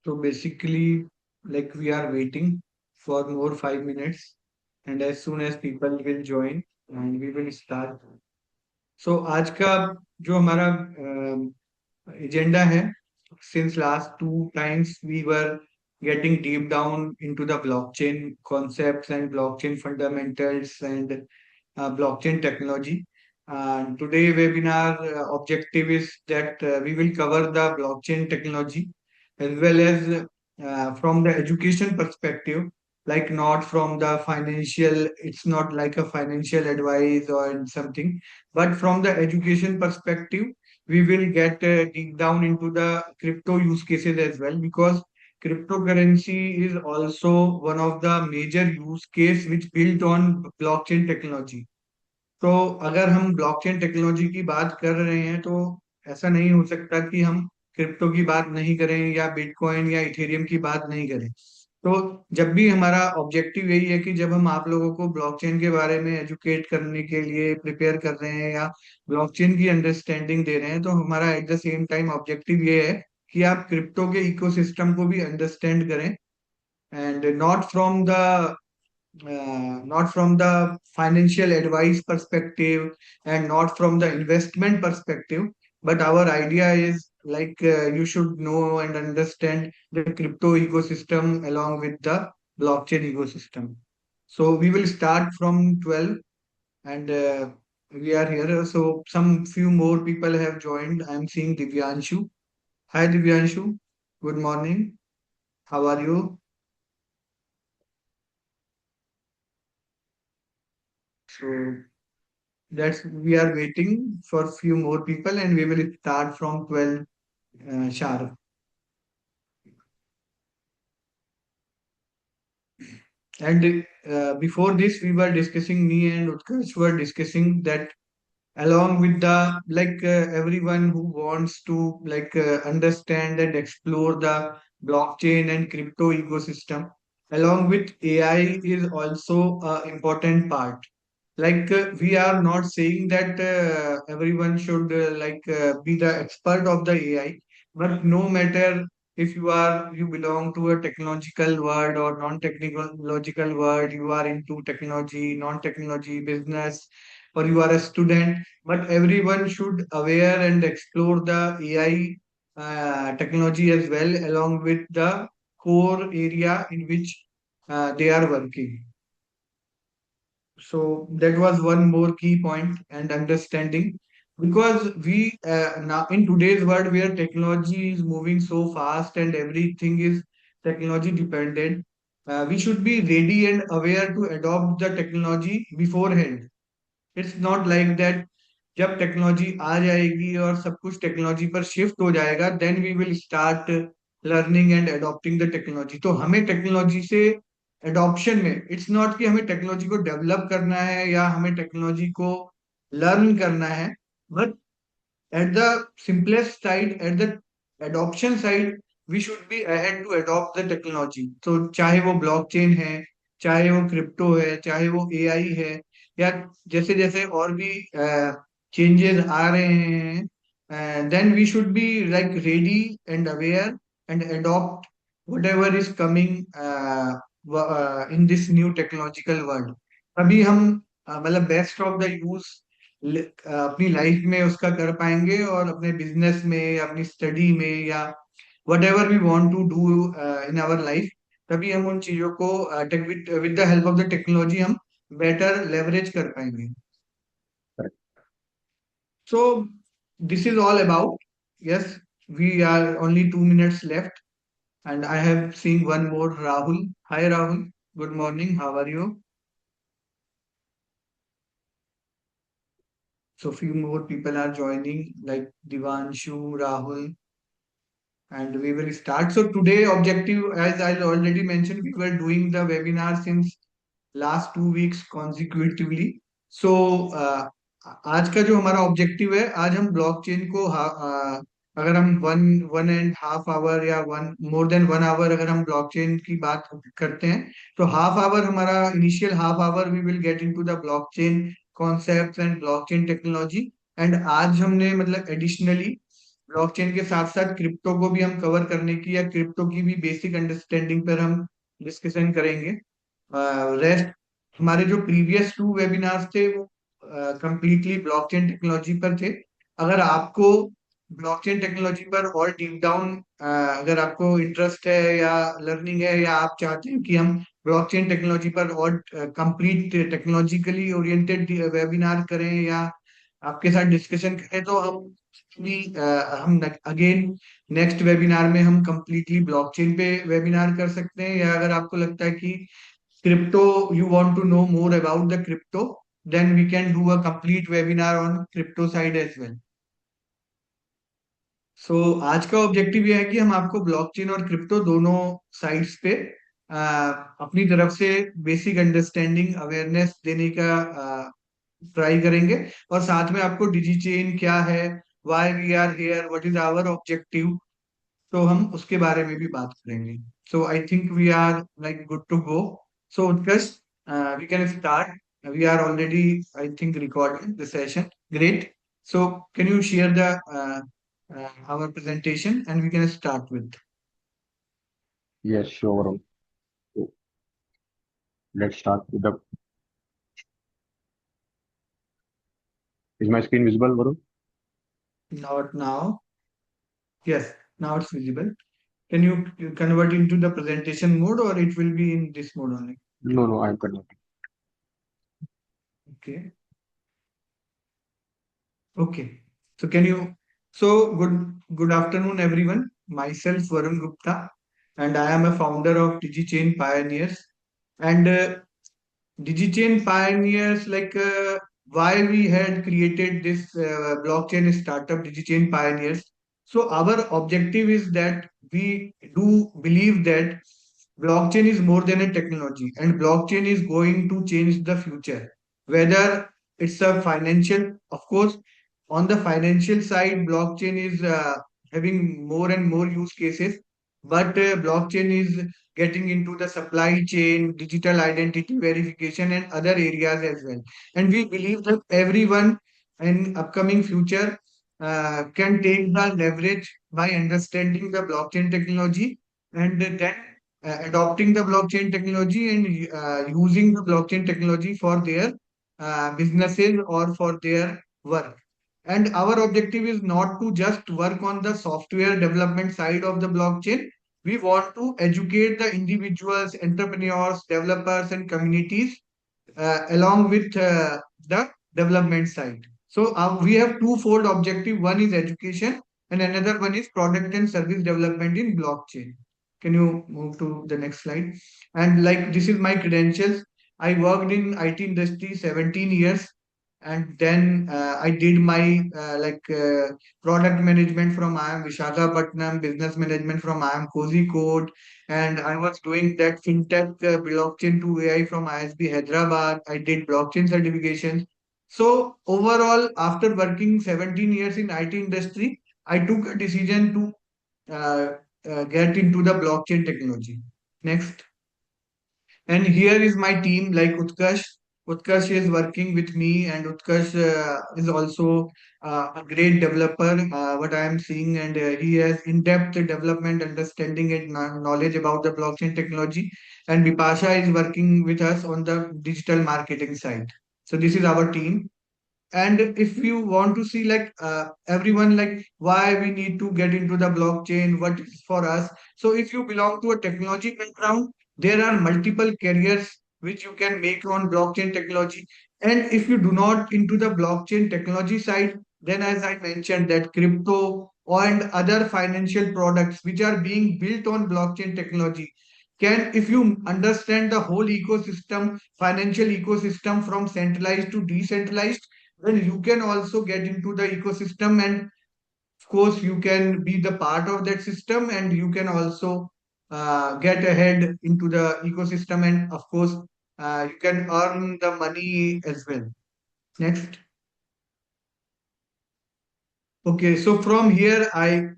So basically, like we are waiting for more 5 minutes, and as soon as people will join, and we will start. So आज का जो हमारा agenda है, since last two times we were getting deep down into the blockchain concepts and blockchain fundamentals and blockchain technology. Today webinar objective is that we will cover the blockchain technology as well as from the education perspective, like not from the financial, it's not like a financial advice or something, but from the education perspective, we will get deep down into the crypto use cases as well, because cryptocurrency is also one of the major use case which built on blockchain technology. तो अगर हम blockchain technology की बात कर रहे हैं तो ऐसा नहीं हो सकता कि हम क्रिप्टो की बात नहीं करें या बिटकॉइन या इथेरियम की बात नहीं करें। तो जब भी हमारा ऑब्जेक्टिव यही है कि जब हम आप लोगों को ब्लॉकचेन के बारे में एजुकेट करने के लिए प्रिपेयर कर रहे हैं या ब्लॉकचेन की अंडरस्टैंडिंग दे रहे हैं, तो हमारा at the same time objective ये है कि आप क्रिप्टो के इकोसिस्टम को भी अंडरस्टैंड करें, and not from the financial advice perspective and not from the investment perspective, but our idea is like you should know and understand the crypto ecosystem along with the blockchain ecosystem. So we will start from 12, and we are here. So some few more people have joined. I'm seeing Divyanshu. Hi Divyanshu. Good morning. How are you? So that's we are waiting for few more people, and we will start from 12 sharp. And before this, we were discussing, me and Utkarsh were discussing that along with the like everyone who wants to like understand and explore the blockchain and crypto ecosystem, along with AI is also a important part. Like we are not saying that everyone should be the expert of the AI, but no matter if you belong to a technological world or non-technological world, you are into technology, non-technology, business, or you are a student, but everyone should aware and explore the AI technology as well, along with the core area in which they are working. So that was one more key point and understanding, because we now in today's world where technology is moving so fast and everything is technology dependent, we should be ready and aware to adopt the technology beforehand. It's not like that जब technology आ जाएगी और सब कुछ technology पर shift हो जाएगा, then we will start learning and adopting the technology. तो हमें टेक्नोलॉजी से एडॉप्शन में, इट्स नॉट कि हमें टेक्नोलॉजी को डेवलप करना है या हमें टेक्नोलॉजी को लर्न करना है, but at the simplest side, at the adoption side, we should be ahead to adopt the technology. तो चाहे वो ब्लॉकचेन है, चाहे वो क्रिप्टो है, चाहे वो एआई है, या जैसे जैसे और भी चेंजेस आ रहे हैं, then we should be like ready and aware and adopt whatever is coming in this new technological world. तभी हम मतलब बेस्ट ऑफ द यूज अपनी लाइफ में उसका कर पाएंगे, और अपने बिजनेस में या अपनी स्टडी में या whatever we want to do in our life, तभी हम उन चीजों को with the help of the technology हम बेटर लेवरेज कर पाएंगे। So this is all about, yes, we are only 2 minutes left, and I have seen one more, Rahul. Hi Rahul, good morning, how are you? So few more people are joining, like Divanshu, Rahul, and we will start. So today objective, as I already mentioned, we were doing the webinar since last 2 weeks consecutively. So आज का जो हमारा objective है, आज हम blockchain को अगर हम one one and half hour या वन मोर देन 1 hour अगर हम ब्लॉकचेन की बात करते हैं, तो हाफ आवर हमारा initial half hour we will get into the blockchain concepts and blockchain technology. And आज हमने मतलब एडिशनली ब्लॉकचेन के साथ साथ क्रिप्टो को भी हम कवर करने की, या क्रिप्टो की भी बेसिक अंडरस्टैंडिंग पर हम डिस्कशन करेंगे। रेस्ट हमारे जो प्रीवियस 2 वेबिनार्स थे वो कंप्लीटली ब्लॉकचेन टेक्नोलॉजी पर थे। अगर आपको ब्लॉकचेन टेक्नोलॉजी पर और डीप डाउन अगर आपको इंटरेस्ट है या लर्निंग है, या आप चाहते हैं कि हम ब्लॉकचेन टेक्नोलॉजी पर और कंप्लीट टेक्नोलॉजिकली ओरिएंटेड वेबिनार करें या आपके साथ डिस्कशन करें, तो हम अगेन नेक्स्ट वेबिनार में हम कंप्लीटली ब्लॉकचेन पे वेबिनार कर सकते हैं। या अगर आपको लगता है कि crypto, you want to know more about the crypto, then we can do a complete webinar on crypto side as well. सो आज का ऑब्जेक्टिव ये है कि हम आपको ब्लॉकचेन और क्रिप्टो दोनों साइड्स पे अपनी तरफ से बेसिक अंडरस्टैंडिंग अवेयरनेस देने का ट्राई करेंगे, और साथ में आपको डिजी चेन क्या है, why we are here, what is our objective, तो हम उसके बारे में भी बात करेंगे। So I think we are like good to go. So Utkarsh, we can start. We are already, I think, recording the session. Great. So can you share the our presentation and we can start with. Yes, sure, Varun. So let's start with the. Is my screen visible, Varun? Not now. Yes, now it's visible. Can you convert into the presentation mode, or it will be in this mode only? No, no, I'm connected. Okay. Okay. So can you, so good afternoon everyone. Myself Varun Gupta, and I am a founder of DigiChain Pioneers. And DigiChain Pioneers, why we had created this blockchain startup, DigiChain Pioneers. So our objective is that we do believe that blockchain is more than a technology, and blockchain is going to change the future. Whether it's a financial, of course, on the financial side, blockchain is having more and more use cases, but blockchain is getting into the supply chain, digital identity verification, and other areas as well. And we believe that everyone in upcoming future can take the leverage by understanding the blockchain technology, and then adopting the blockchain technology and using the blockchain technology for their businesses or for their work. And our objective is not to just work on the software development side of the blockchain. We want to educate the individuals, entrepreneurs, developers, and communities along with the development side. So we have twofold objective. One is education, and another one is product and service development in blockchain. Can you move to the next slide? And like this is my credentials. I worked in IT industry 17 years, and then I did my product management from IIM Visakhapatnam, business management from IIM Kozhikode, and I was doing that fintech blockchain to AI from ISB Hyderabad. I did blockchain certification. So overall, after working 17 years in IT industry, I took a decision to get into the blockchain technology. Next. And here is my team, like Utkarsh. Utkarsh is working with me, and Utkarsh is also a great developer, what I am seeing, and he has in-depth development, understanding, and knowledge about the blockchain technology. And Vipasha is working with us on the digital marketing side. So this is our team. And if you want to see everyone, like why we need to get into the blockchain, what is for us. So if you belong to a technology background, there are multiple careers which you can make on blockchain technology. And if you do not into the blockchain technology side, then as I mentioned, that crypto and other financial products which are being built on blockchain technology can, if you understand the whole ecosystem, financial ecosystem from centralized to decentralized, then you can also get into the ecosystem, and of course you can be the part of that system, and you can also get ahead into the ecosystem, and of course you can earn the money as well. Next. Okay, so from here, I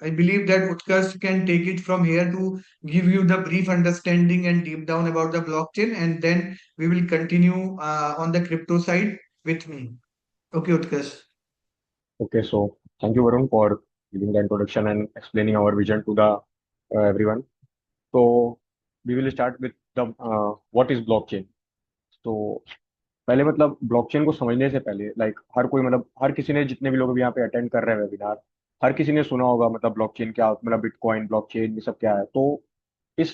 believe that Utkarsh can take it from here to give you the brief understanding and deep down about the blockchain, and then we will continue on the crypto side with me. Okay, Utkarsh. Okay, so Thank you, Varun, for giving the introduction and explaining our vision to the everyone. So we will start with the what is blockchain. तो पहले मतलब blockchain को समझने से पहले like हर कोई मतलब हर किसी ने जितने भी लोग अभी यहाँ पे अटेंड कर रहे हैं वेबिनार, हर किसी ने सुना होगा मतलब ब्लॉकचेन क्या मतलब बिटकॉइन ब्लॉकचेन ये सब क्या है। तो इस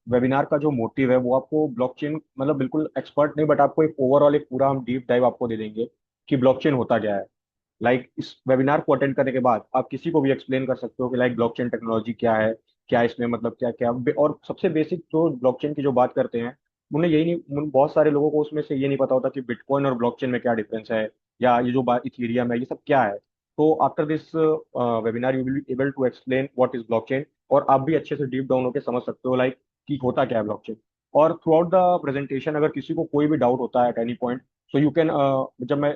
वेबिनार का जो मोटिव है वो आपको ब्लॉकचेन मतलब बिल्कुल एक्सपर्ट नहीं बट आपको एक ओवरऑल एक पूरा हम डीप डाइव आपको दे देंगे कि ब्लॉकचेन होता क्या है। इस वेबिनार को अटेंड करने के बाद आप किसी को भी एक्सप्लेन कर सकते हो कि ब्लॉकचेन टेक्नोलॉजी क्या है, क्या इसमें मतलब क्या क्या और सबसे बेसिक जो ब्लॉकचेन की जो बात करते हैं उन्हें यही नहीं बहुत सारे लोगों को उसमें से ये नहीं पता होता कि बिटकॉइन और ब्लॉकचेन में क्या डिफरेंस है या ये जो बात इथीरियम है ये सब क्या है। तो after this webinar you will be able to explain what is blockchain और आप भी अच्छे से डीप डाउन होकर समझ सकते हो कि होता क्या है ब्लॉकचेन। और थ्रू आउट द प्रेजेंटेशन अगर किसी को कोई भी डाउट होता है at any point so you can जब मैं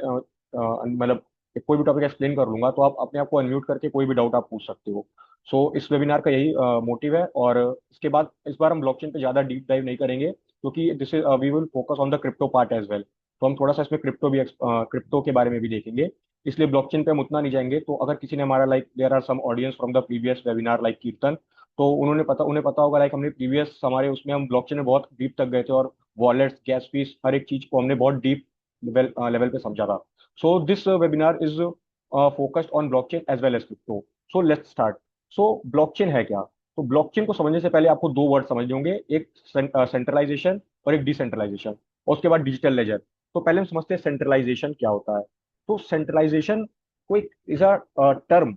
मतलब कोई भी टॉपिक एक्सप्लेन कर लूंगा तो आप अपने आप को अनम्यूट करके कोई भी डाउट आप पूछ सकते हो। सो इस वेबिनार का यही मोटिव है और इसके बाद इस बार हम ब्लॉकचेन पे ज्यादा डीप डाइव नहीं करेंगे क्योंकि this is we will focus on the crypto part as well. तो हम थोड़ा सा इसमें क्रिप्टो के बारे में भी देखेंगे, इसलिए ब्लॉकचेन पे हम उतना नहीं जाएंगे। तो अगर किसी ने हमारा there are some audience from the previous webinar Kirtan, तो उन्हें पता होगा हमने प्रीवियस हमारे उसमें हम ब्लॉकचेन में बहुत डीप तक गए थे और वॉलेट्स गैस फीस हर एक चीज को हमने बहुत डीप लेवल पे समझा था। So this webinar is focused on blockchain as well as crypto. So let's start. So blockchain है क्या? तो ब्लॉकचेन को समझने से पहले आपको दो वर्ड समझने होंगे, एक सेंट्रलाइजेशन और एक डिसेंट्रलाइजेशन और उसके बाद डिजिटल लेजर। तो पहले हम समझते हैं सेंट्रलाइजेशन क्या होता है। तो सेंट्रलाइजेशन को एक इज अ टर्म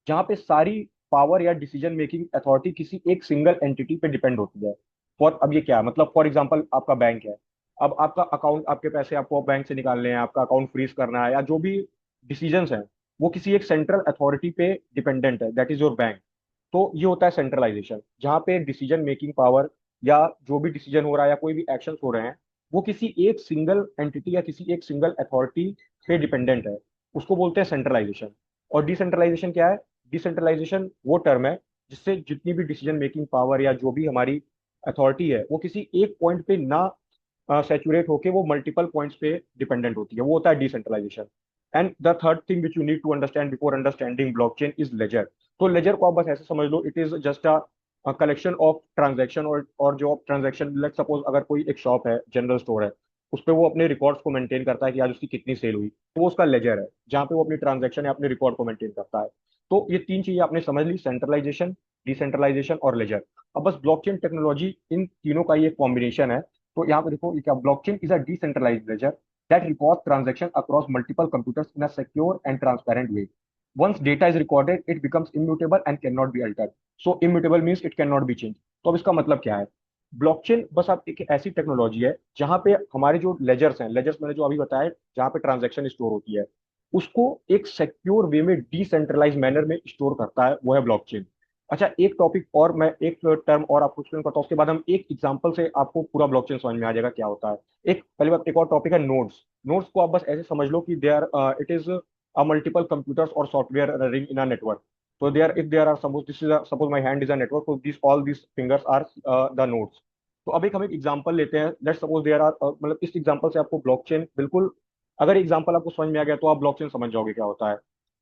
जहाँ पे सारी पावर या डिसीजन मेकिंग अथॉरिटी किसी एक सिंगल एंटिटी पे डिपेंड होती है। फॉर अब ये क्या है मतलब फॉर एग्जांपल आपका बैंक है, अब आपका अकाउंट आपके पैसे आपको बैंक से निकालने हैं, आपका अकाउंट फ्रीज करना है या जो भी डिसीजंस हैं वो किसी एक सेंट्रल अथॉरिटी पे डिपेंडेंट है, दैट इज योर बैंक। तो ये होता है सेंट्रलाइजेशन जहाँ पे डिसीजन मेकिंग पावर या जो भी डिसीजन हो रहा है या कोई भी एक्शन हो रहे हैं वो किसी एक सिंगल एंटिटी या किसी एक सिंगल अथॉरिटी पे डिपेंडेंट है, उसको बोलते हैं सेंट्रलाइजेशन। और डिसेंट्रलाइजेशन क्या है? डिसेंट्रलाइजेशन वो टर्म है जिससे जितनी भी डिसीजन मेकिंग पावर या जो भी हमारी अथॉरिटी है वो किसी एक पॉइंट पे ना सैचुरेट होके वो मल्टीपल पॉइंट्स पे डिपेंडेंट होती है, वो होता है decentralisation. And the third thing which you need to understand before understanding blockchain is ledger. तो लेजर को आप बस ऐसे समझ लो, it is just a collection of transaction और जो ट्रांजैक्शन लेट सपोज अगर कोई एक शॉप है जनरल स्टोर है उस पर वो अपने रिकॉर्ड्स को मेंटेन करता है कि आज उसकी कितनी सेल हुई, तो वो उसका लेजर है जहाँ पे वो अपनी ट्रांजैक्शन या अपने रिकॉर्ड को मेंटेन करता है। तो ये तीन चीजें आपने समझ ली, सेंट्रलाइजेशन, डिसेंट्रलाइजेशन और लेजर। अब बस ब्लॉकचेन टेक्नोलॉजी इन तीनों का ही एक कॉम्बिनेशन है। तो यहाँ पे देखो ये क्या, blockchain is a decentralized ledger that records transaction across multiple computers in a secure and transparent way. Once data is recorded, it becomes immutable and cannot be altered. So immutable means it cannot be changed. तो अब इसका मतलब क्या है? Blockchain बस आप एक ऐसी टेक्नोलॉजी है जहां पे हमारे जो लेजर्स हैं, लेजर्स मैंने जो अभी बताया जहां पे ट्रांजैक्शन स्टोर होती है उसको एक सिक्योर वे में डिसेंट्रलाइज मैनर में स्टोर करता है, वो है ब्लॉकचेन। अच्छा एक टॉपिक और मैं एक टर्म और आपको एक्सप्लेन करता हूँ, उसके बाद हम एक एग्जांपल से आपको पूरा ब्लॉकचेन समझ में आ जाएगा क्या होता है। एक पहले बात एक और टॉपिक है नोड्स। नोड्स को आप बस ऐसे समझ लो कि they are it is a multiple computers और software running in a network. So there, if there are suppose my hand is a network, so these all these fingers are the nodes. तो अब हम एक example लेते हैं, let's suppose there are मतलब इस example से आपको ब्लॉकचेन बिल्कुल अगर एग्जांपल आपको समझ में आ गया तो आप ब्लॉकचेन समझ जाओगे क्या होता है।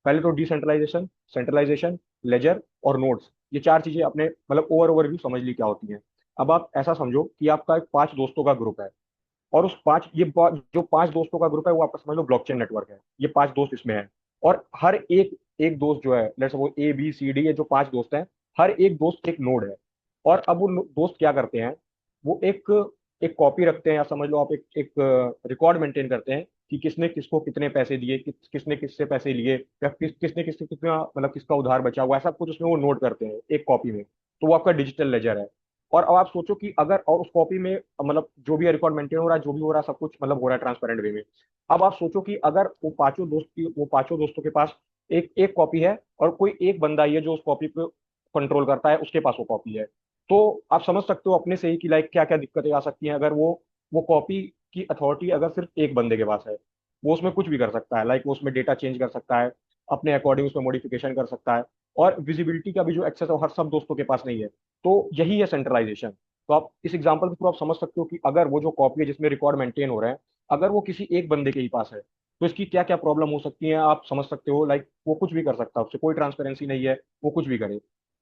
पहले तो डिसेंट्रलाइजेशन, सेंट्रलाइजेशन, लेजर और नोड्स, ये चार चीजें अपने मतलब ओवरव्यू समझ ली क्या होती हैं। अब आप ऐसा समझो कि आपका एक पांच दोस्तों का ग्रुप है और उस जो पांच दोस्तों का ग्रुप है वो आपका समझ लो ब्लॉकचेन नेटवर्क है, ये पांच दोस्त इसमें हैं। और हर एक एक दोस्त जो है let's suppose A B C D, ये जो पांच दोस्त हैं हर एक दोस्त एक नोड है। और अब वो दोस्त क्या करते हैं, वो एक एक कॉपी रखते हैं या समझ लो आप एक रिकॉर्ड मेंटेन करते हैं कि किसने किसको कितने पैसे दिए, किसने किससे पैसे लिए या किसने किससे कितना मतलब किसका उधार बचा हुआ है, सब कुछ उसमें वो नोट करते हैं एक कॉपी में। तो वो आपका डिजिटल लेजर है। और अब आप सोचो कि अगर और उस कॉपी में मतलब जो भी रिकॉर्ड मेंटेन हो रहा है जो भी हो रहा है सब कुछ मतलब हो रहा है ट्रांसपेरेंट वे में। अब आप सोचो कि अगर वो पांचों दोस्तों के पास एक एक कॉपी है और कोई एक बंदा ही है जो उस कॉपी पे कंट्रोल करता है, उसके पास वो कॉपी है। तो आप समझ सकते हो अपने से ही कि क्या क्या दिक्कतें आ सकती हैं अगर वो कॉपी की अथॉरिटी अगर सिर्फ एक बंदे के पास है। वो उसमें कुछ भी कर सकता है, वो उसमें डेटा चेंज कर सकता है, अपने अकॉर्डिंग उसमें मॉडिफिकेशन कर सकता है। और विजिबिलिटी का भी जो एक्सेस है वो हर सब दोस्तों के पास नहीं है। तो यही है सेंट्रलाइजेशन। तो आप इस एग्जांपल के थ्रू आप समझ सकते हो कि अगर वो जो कॉपी है जिसमें रिकॉर्ड मेंटेन हो रहे हैं अगर वो किसी एक बंदे के ही पास है तो इसकी क्या क्या प्रॉब्लम हो सकती है आप समझ सकते हो। लाइक वो कुछ भी कर सकता है, उससे कोई ट्रांसपेरेंसी नहीं है, वो कुछ भी करे।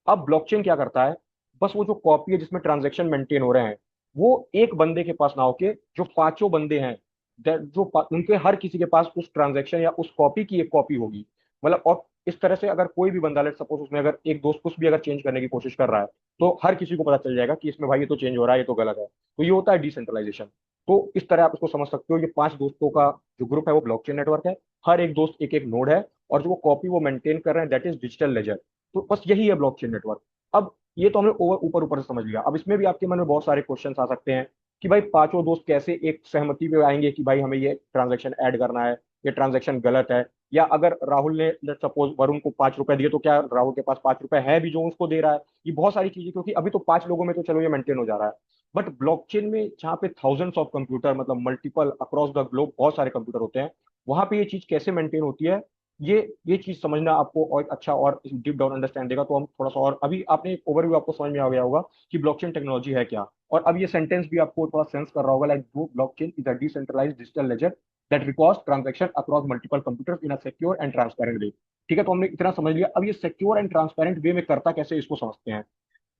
अब ब्लॉकचेन क्या करता है, बस वो जो कॉपी है जिसमें ट्रांजेक्शन मेंटेन हो रहे हैं, वो एक बंदे के पास ना होके जो पांचों बंदे हैं, उनके हर किसी के पास उस ट्रांजेक्शन या उस कॉपी की एक कॉपी होगी। मतलब और इस तरह से अगर कोई भी बंदा, लेट सपोज उसमें अगर एक दोस्त कुछ भी अगर चेंज करने की कोशिश कर रहा है, तो हर किसी को पता चल जाएगा कि इसमें भाई ये तो चेंज हो रहा है, ये तो गलत है। तो ये होता है डिसेंट्रलाइजेशन। तो इस तरह आप इसको समझ सकते हो, ये पांच दोस्तों का जो ग्रुप है वो ब्लॉकचेन नेटवर्क है। हर एक दोस्त एक एक नोड है, और जो वो कॉपी वो मेंटेन कर रहे हैं दैट इज डिजिटल लेजर। तो बस यही है ब्लॉकचेन नेटवर्क। अब ये तो हमने ऊपर ऊपर से समझ लिया। अब इसमें भी आपके मन में बहुत सारे क्वेश्चंस आ सकते हैं कि भाई पांचों दोस्त कैसे एक सहमति पे आएंगे कि भाई हमें ये ट्रांजैक्शन ऐड करना है, ये ट्रांजैक्शन गलत है। या अगर राहुल ने लेट सपोज वरुण को 5 रुपए दिए, तो क्या राहुल के पास 5 रुपए है भी जो उसको दे रहा है? ये बहुत सारी चीजें, क्योंकि अभी तो 5 लोगों में तो चलो ये मेंटेन हो जा रहा है। बट ब्लॉकचेन में जहाँ पे थाउजेंड्स ऑफ कंप्यूटर, मतलब मल्टीपल अक्रॉस द ग्लोब बहुत सारे कंप्यूटर होते हैं, वहां पे ये चीज कैसे मेंटेन होती है, ये चीज समझना आपको और अच्छा और डीप डाउन अंडरस्टैंड देगा। तो हम थोड़ा सा और, अभी आपने एक ओवरव्यू आपको समझ में आ गया होगा कि ब्लॉकचेन टेक्नोलॉजी है क्या। और अब ये सेंटेंस भी आपको थोड़ा सेंस कर रहा होगा, like blockchain is a decentralised digital ledger that records transaction across multiple computers in a secure and transparent way. ठीक है, तो हमने इतना समझ लिया। अब ये सिक्योर एंड ट्रांसपेरेंट वे में करता कैसे, इसको समझते हैं।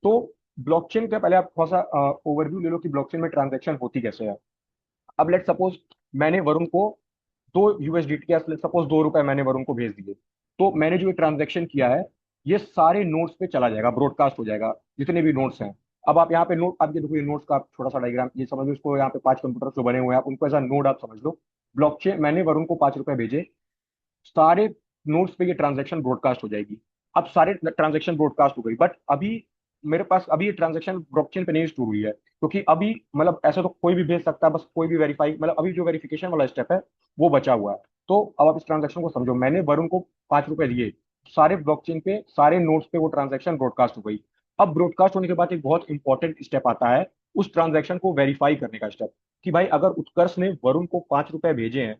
तो ब्लॉकचेन का पहले आप थोड़ा सा ओवरव्यू ले लो कि ब्लॉकचेन में ट्रांजैक्शन होती कैसे है। अब लेट सपोज मैंने वरुण को 2 USDT या सपोज 2 रुपए मैंने वरुण को भेज दिए। तो मैंने जो ये ट्रांजेक्शन किया है, ये सारे नोट्स पे चला जाएगा, ब्रॉडकास्ट हो जाएगा, जितने भी नोट्स हैं। अब आप यहाँ पे नोट, आप ये देखो, ये नोट्स का आप छोटा सा डायग्राम ये समझ लो, इसको यहाँ पे 5 कंप्यूटर जो बने हुए हैं आप उनको एज नोड आप समझ लो। ब्लॉकचेन, मैंने वरुण को 5 रुपए भेजे, सारे नोट्स पे ये ट्रांजेक्शन ब्रॉडकास्ट हो जाएगी। अब सारे ट्रांजेक्शन ब्रॉडकास्ट हो गई, बट अभी मेरे पास अभी ये ट्रांजेक्शन ब्लॉकचेन पे नहीं स्टोर हुई है, क्योंकि अभी मतलब ऐसा तो कोई भी भेज सकता है, बस कोई भी वेरीफाई, मतलब अभी जो वेरिफिकेशन वाला स्टेप है वो बचा हुआ है। तो अब आप इस ट्रांजेक्शन को समझो, मैंने वरुण को 5 रुपए दिए, सारे ब्लॉकचेन पे सारे नोट्स पे वो ट्रांजेक्शन ब्रॉडकास्ट हो गई। अब ब्रॉडकास्ट होने के बाद एक बहुत इंपॉर्टेंट स्टेप आता है, उस ट्रांजेक्शन को वेरीफाई करने का स्टेप, कि भाई अगर उत्कर्ष ने वरुण को 5 रुपए भेजे हैं,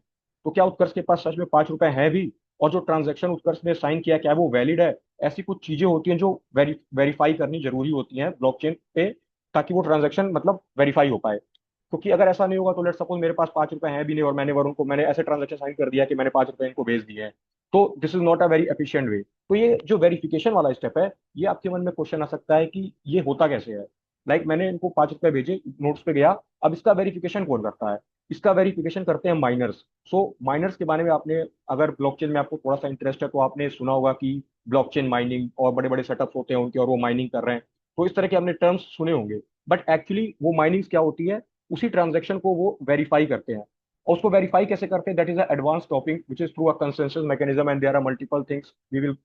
तो क्या उत्कर्ष के पास सच में 5 रुपए है भी, और जो ट्रांजैक्शन उत्कर्ष ने साइन किया क्या वो वैलिड है। ऐसी कुछ चीजें होती हैं जो वेरीफाई करनी जरूरी होती हैं ब्लॉकचेन पे, ताकि वो ट्रांजैक्शन मतलब वेरीफाई हो पाए। क्योंकि अगर ऐसा नहीं होगा, तो लेट सपोज मेरे पास 5 रुपए हैं भी नहीं और मैंने वरुण को मैंने ऐसे ट्रांजैक्शन साइन कर दिया कि मैंने 5 रुपए इनको भेज दिए हैं, तो this is not a very efficient way. तो ये जो वेरिफिकेशन वाला स्टेप है, ये आपके मन में क्वेश्चन आ सकता है कि ये होता कैसे है। लाइक मैंने इनको 5 रुपए भेजे, नोट्स पे गया, अब इसका वेरिफिकेशन कौन करता है? इसका वेरिफिकेशन करते हैं माइनर्स। सो माइनर्स के बारे में आपने, अगर ब्लॉकचेन में आपको थोड़ा सा इंटरेस्ट है, तो आपने सुना होगा कि ब्लॉकचेन माइनिंग और बड़े बड़े सेटअप्स होते हैं उनके, और वो माइनिंग कर रहे हैं। तो इस तरह के आपने टर्म्स सुने होंगे। बट एक्चुअली वो माइनिंग्स क्या होती है, उसी ट्रांजेक्शन को वो वेरीफाई करते हैं। और उसको वेरीफाई कैसे करते हैं, that is advance topic which is through a consensus mechanism, and there are multiple things we will